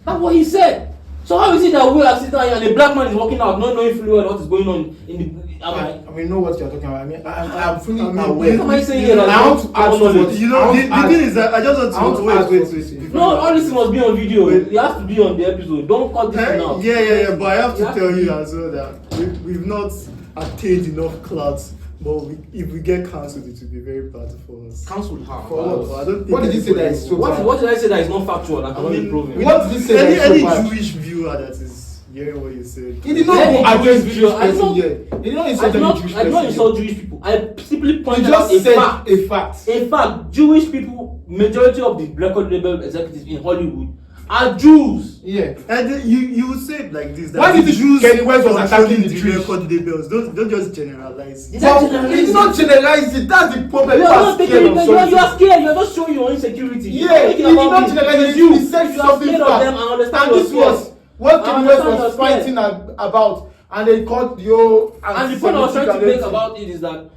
That's what he said. So how is it that we are sitting here and a black man is walking out not knowing fully well what is going on in the I mean, know what you're talking about. I mean, I'm fully I mean, aware. What am I saying here? I want to add to what You know, the thing is that I just want to wait. No, all this must be on video. It has to be on the episode. Don't cut this thing out. Yeah, but I have to You have tell to you be- as well that we've not attained enough clout. But if we get cancelled, it will be very bad for us. Cancelled how? For what? I don't think What did you say that is so bad? What did I say that is not factual? That cannot be proven. What did you say that is so Any bad? Jewish viewer that is hearing what you said. He did not Any address Jewish Jewish video, I person don't- here. He did not I insult do any not, Jewish I do not person. insult Jewish people. I simply He pointed out a just said fact. a fact. In fact, Jewish people, majority of the record label executives in Hollywood are Jews. Yeah. And then you would say it like this. That Why did the you Jews Kanye West was controlling attacking the Jews? record labels? Don't just generalize. Is that But he did not generalize it. That's the problem. You You are are not taking scared it. of You are something. scared. You are just showing your insecurity. You are Yeah, he thinking did about not it. generalize It's it. you. He said You are something scared of them and fact. understand And your this was fears. what I Kanye West understand was fighting about, and they called yo. And the point I was trying to make about it is that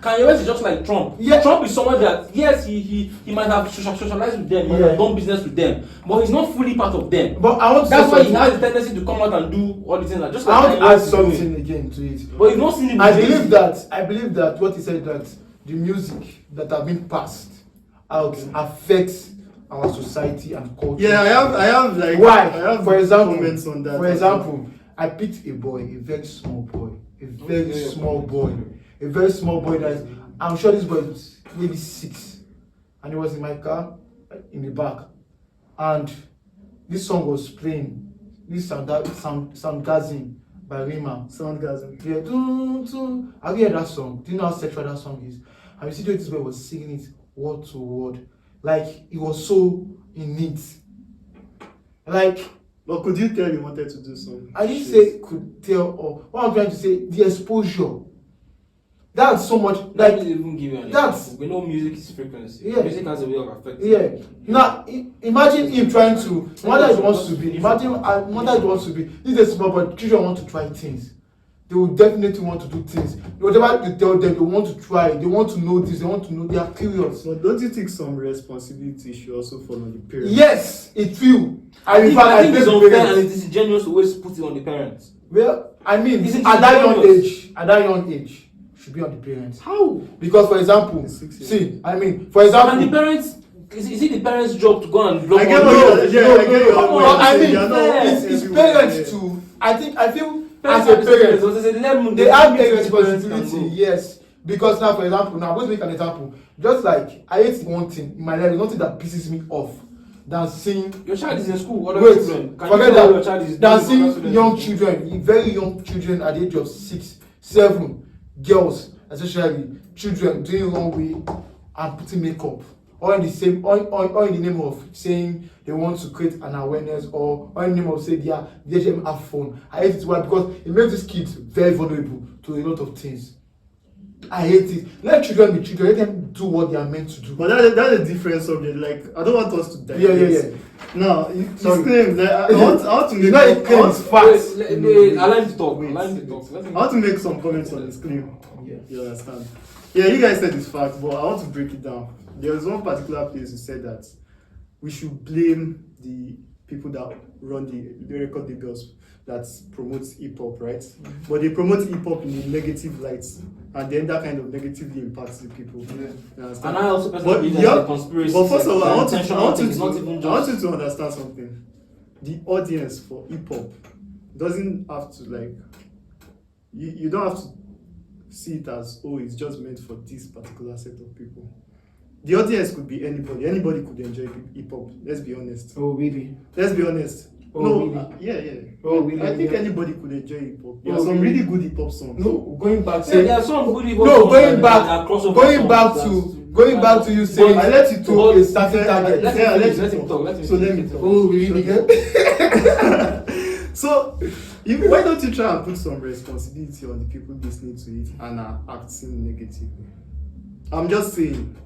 Kanye West is just like Trump. Yeah. Trump is someone that, yes, he might have socialized with them, he might have done business with them, but he's not fully part of them. But I want to That's say why he something. has the tendency to come out and do all the things that just like I want to Kanye add West is doing. something again to it. But you've not seen him. I believe that what he said, that the music that have been passed out affects our society and culture. Yeah, I have like Why? I have For example, comments on that. for example, I picked a boy, a very small boy, a very small boy that is, I'm sure this boy is maybe 6, and he was in my car in the back, and this song was playing. This Soundgazing by Rima. Soundgasm. Yeah, have you heard that song? Do you know how sexual that song is? And you see this boy was singing it word to word, like he was so in it. Like, But could you tell you wanted to do some? I didn't say could tell, or what I'm trying to say, the exposure. That's so much. Like, Like, even give you an that's- example. We know music is frequency. Yeah. Music has a way of affecting. yeah. Now, imagine him trying to. Mother it wants to be. Imagine mother it wants to be. This is small, but children want to try things. They will definitely want to do things. Whatever you tell them, they want to try. They want to know this. They want to know. They are curious. So don't you think some responsibility should also fall on the parents? Yes, it will. I think it's blame unfair parents. and it is disingenuous to always put it on the parents. Well, I mean, It's at that young ingenuous. age, should be on the parents. How? Because, for example, It's 6 years. see, I mean, for And example, the parents, is it the parents' job to go and block I get on what the- you're I get your come point. on, I mean, You're not it's everywhere, parents yeah. too. I feel Parents as a have parent, responsibility. they have a parents can responsibility. go. Yes, because now, for example, now I'm going to make an example. Just like I hate one thing in my life, nothing that pisses me off than seeing. Your child is in school. Other Wait, children. Can forget you tell your that. child is Than doing other seeing young students? children, very young children at the age of 6, 7, girls, especially children doing wrong way and putting makeup, or in the same, or in the name of saying they want to create an awareness, or in the name of saying they have fun. I hate it. Why? Because it makes these kids very vulnerable to a lot of things. I hate it. Let children be children. Let them do what they are meant to do. But that's a different subject. Like I don't want us to digress. Yeah. Now, it's Sorry. claims that I want to It's make. not a claim, it's facts. Wait, allow him to talk. Wait, Allow him to wait. talk. Let I him- want to make some comments on this claim. Yeah. You understand? Yeah, you guys said it's fact, but I want to break it down. There was one particular place you said that we should blame the people that run the record labels that promotes hip hop, right? But they promote hip hop in a negative light, and then that kind of negatively impacts the people. You understand? And I also But personally believe yeah, that's a conspiracy. but first of all, I want you Intentional thing. It's not to even I want just. you to understand something. The audience for hip hop doesn't have to like you don't have to see it as it's just meant for this particular set of people. The audience could be anybody. Anybody could enjoy hip hop. Let's be honest. Oh, really? Let's be honest. Oh, no, really? yeah. Oh, really? I think Yeah. anybody could enjoy hip hop. There Oh, are some really? really good hip hop songs. No, going back. Yeah, there are some good hip hop No, songs going that are crossover back songs. going back to you saying I let you to talk. a certain target. Let Yeah, him talk. Let him So let me finish. talk. Oh, really? So, why don't you try and put some responsibility on the people listening to it and are acting negatively? I'm just saying.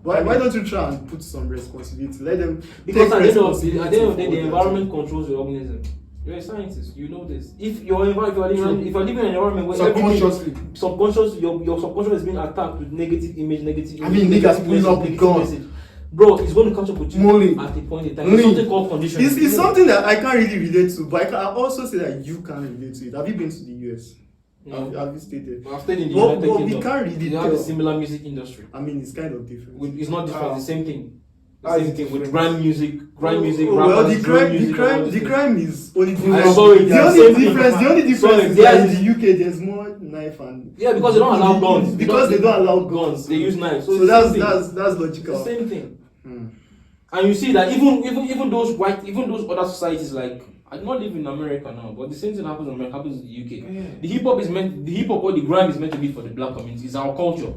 Why don't you try and put some responsibility? Let them Because take at the end of responsibility the day, for the what they're environment controls your organism. You're a scientist, you know this. If you're living in an environment where Subconsciously. your subconscious is being attacked with negative image, I mean, niggas pulling up with guns. Bro, it's going to catch up with you Molly. at a point in time. Molly. It's something called conditioning. It's something that I can't really relate to, but I can also say that you can relate to it. Have you been to the US? No. Have you stayed there? I've stayed in the Well, United we Kingdom. can't really You have a tell. similar music industry. I mean, it's kind of different. It's not different, it's the same thing. How The is same it thing with different? grime music, Well, rappers, drill music, all the these crime is only I different. saw it, The yeah, only same thing. difference is Sorry, that theirs in the UK there's more knife and Yeah, because they don't allow guns. Because they don't allow guns. They use knives. So it's the that's same thing. that's It's logical. the same thing. Hmm. And you see that even those other societies, like I do not live in America now, but the same thing happens in America, happens in the UK. Yeah. The hip hop or the grime is meant to be for the black community. It's our culture,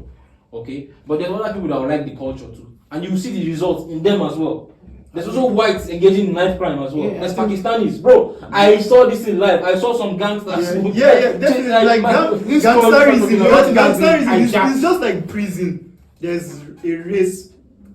okay. But there's other people that will like the culture too, and you see the results in them as well. There's also whites engaging in knife crime as well. Yeah, There's Pakistanis, bro. I saw this in live. I saw some gangsters. Yeah, definitely. Like this gangsterism, conversation gangsterism I is just- just like prison. There's a race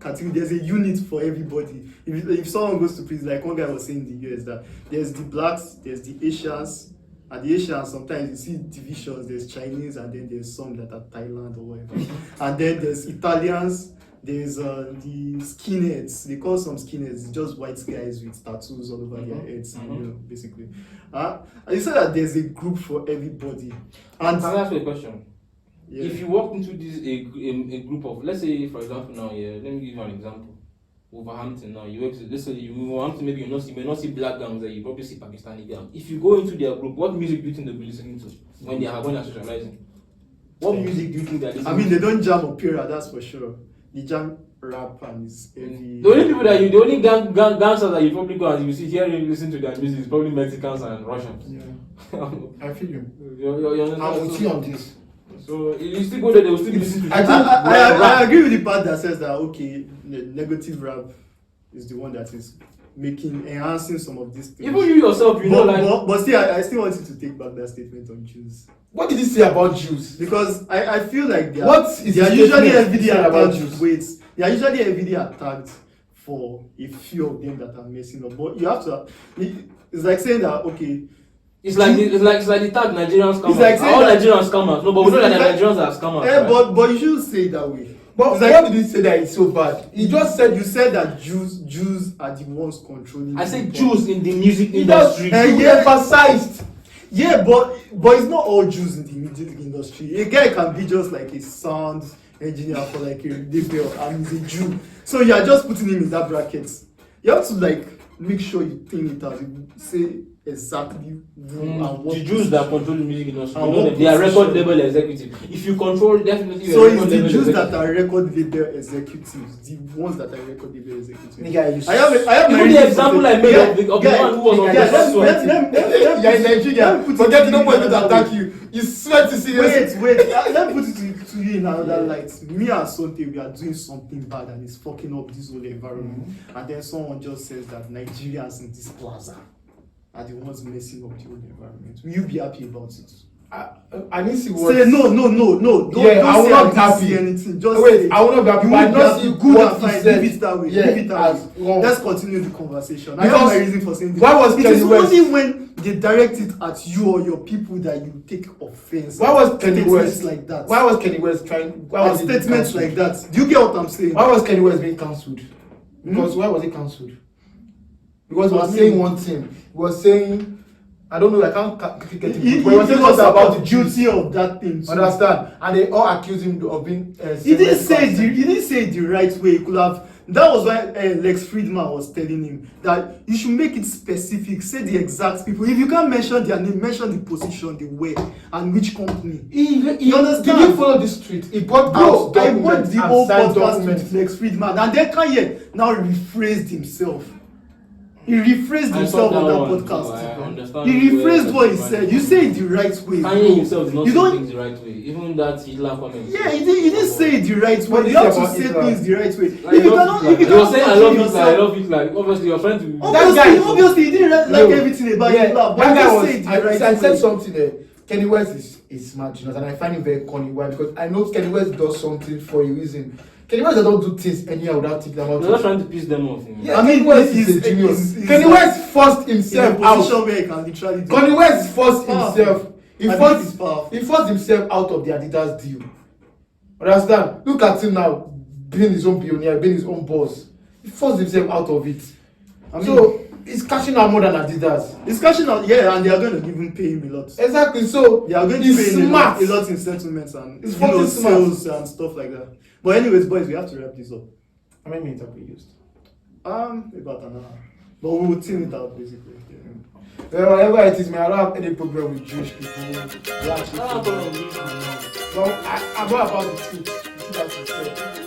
category. There's a unit for everybody. If someone goes to prison, like one guy was saying in the US, that there's the blacks, there's the Asians, and the Asians sometimes you see divisions. There's Chinese, and then there's some that are Thailand or whatever, and then there's Italians. There's the skinheads. They call some skinheads just white guys with tattoos all over their heads, basically. And you said that there's a group for everybody. And can I ask you a question? Yeah. If you walk into this a group of, let's say for example now, let me give you an example. Wolverhampton now, let's say you Wolverhampton, maybe you may not see black gangs there, you probably see Pakistani gangs. If you go into their group, what music do you think they'll be listening to when they're socializing? What music do you think they're listening to? I mean, they don't jam opera, that's for sure. They jam rap and it's heavy. The only people the only gangsters that you probably go and you see here and listen to their music is probably Mexicans and Russians. Yeah. I feel you. You're I'm with you on this. So you still go there, they will still listen to I agree with the part that says that okay, the negative rap is the one that is enhancing some of these things. Even you yourself, but still, I still want you to take back that statement on Jews. What did he say about Jews? Because I feel like they are usually heavily attacked. Wait, they are usually heavily attacked for a few of them that are messing up. But you have to. It's like saying that okay. It's like the tag Nigerians scammers. It's like all Nigerians scammers. No, but we know that Nigerians are scammers. Yeah, right? but you shouldn't say it that way. But why did he say that it's so bad? He just said you said that Jews are the ones controlling. I said Jews in the music industry. He emphasized. Yeah, but it's not all Jews in the music industry. A guy can be just like a sound engineer for like a label and he's a Jew. So you are just putting him in that bracket. You have to like make sure you think it out. You say exactly who and what. The Jews that control the music industry, they are record label executive. If you control, definitely. So it's the Jews that are record label executives, the ones that are record label executives. I have the example I made of the one who was on the you're in Nigeria. Forget no point to attack you. You swear to see this. Wait. Let me put it to you in another light. Me and Sontee, we are doing something bad and it's fucking up this whole environment. And then someone just says that Nigerians in this plaza are the ones messing up the whole environment. Will you be happy about it? I didn't see what. Say no. Don't I will not be happy. See anything. Just wait. say, I will not be happy. You will not see good and fine. Leave Leave it that way. Yeah, Leave it that way. Let's continue the conversation. I Because have my reason for saying this. why was it Kenny is West? only when they direct it at you or your people that you take offense. Why was Kenny West like that? Why was Kenny West trying? Why was statements like that? Do you get what I'm saying? Why was Kenny West being cancelled? Because why was he cancelled? Because he was saying one thing. He was saying, I don't know, I can't get it. He was about the duty of that thing. Understand? And they all accuse him of being. He didn't say it the right way. He could have. That was why Lex Friedman was telling him that you should make it specific. Say the exact people. If you can't mention their name, mention the position, the way, and which company. You understand? Did you follow the street? He brought out I watched the whole podcast with Lex Friedman, and then Kanye now rephrased himself. He rephrased himself on that podcast. He rephrased what he said. You say it the right way. Kanye himself did not say things the right way. Even that Hitler comment. Yeah, he didn't say it the right way. You have to say things the right way. Like if you cannot say I love Hitler, obviously you're trying to. Obviously, he didn't like everything about Hitler. But he said it the right way. I said something there. Kenny West is smart, and I find him very funny. Why? Because I know Kenny West does something for a reason. Kenny West doesn't do things anyhow without thinking about it. You're not trying to piss them off. Yeah, Kenny West is a genius. Kenny West forced himself out. Where he can literally do Kenny West forced himself. He forced himself out of the Adidas deal. Understand? Look at him now, being his own pioneer, being his own boss. He forced himself out of it. So he's cashing out more than Adidas. He's cashing out, yeah, and they are going to even pay him a lot. Exactly. So they are going to pay him a lot in settlements and sales and stuff like that. But anyways, boys, we have to wrap this up. How many minutes have we used? About an hour. But we will tune it out basically. Yeah. Well, whatever it is, man, I don't have any problem with Jewish people. Black people. Well, I'm not about the truth. The truth has to say.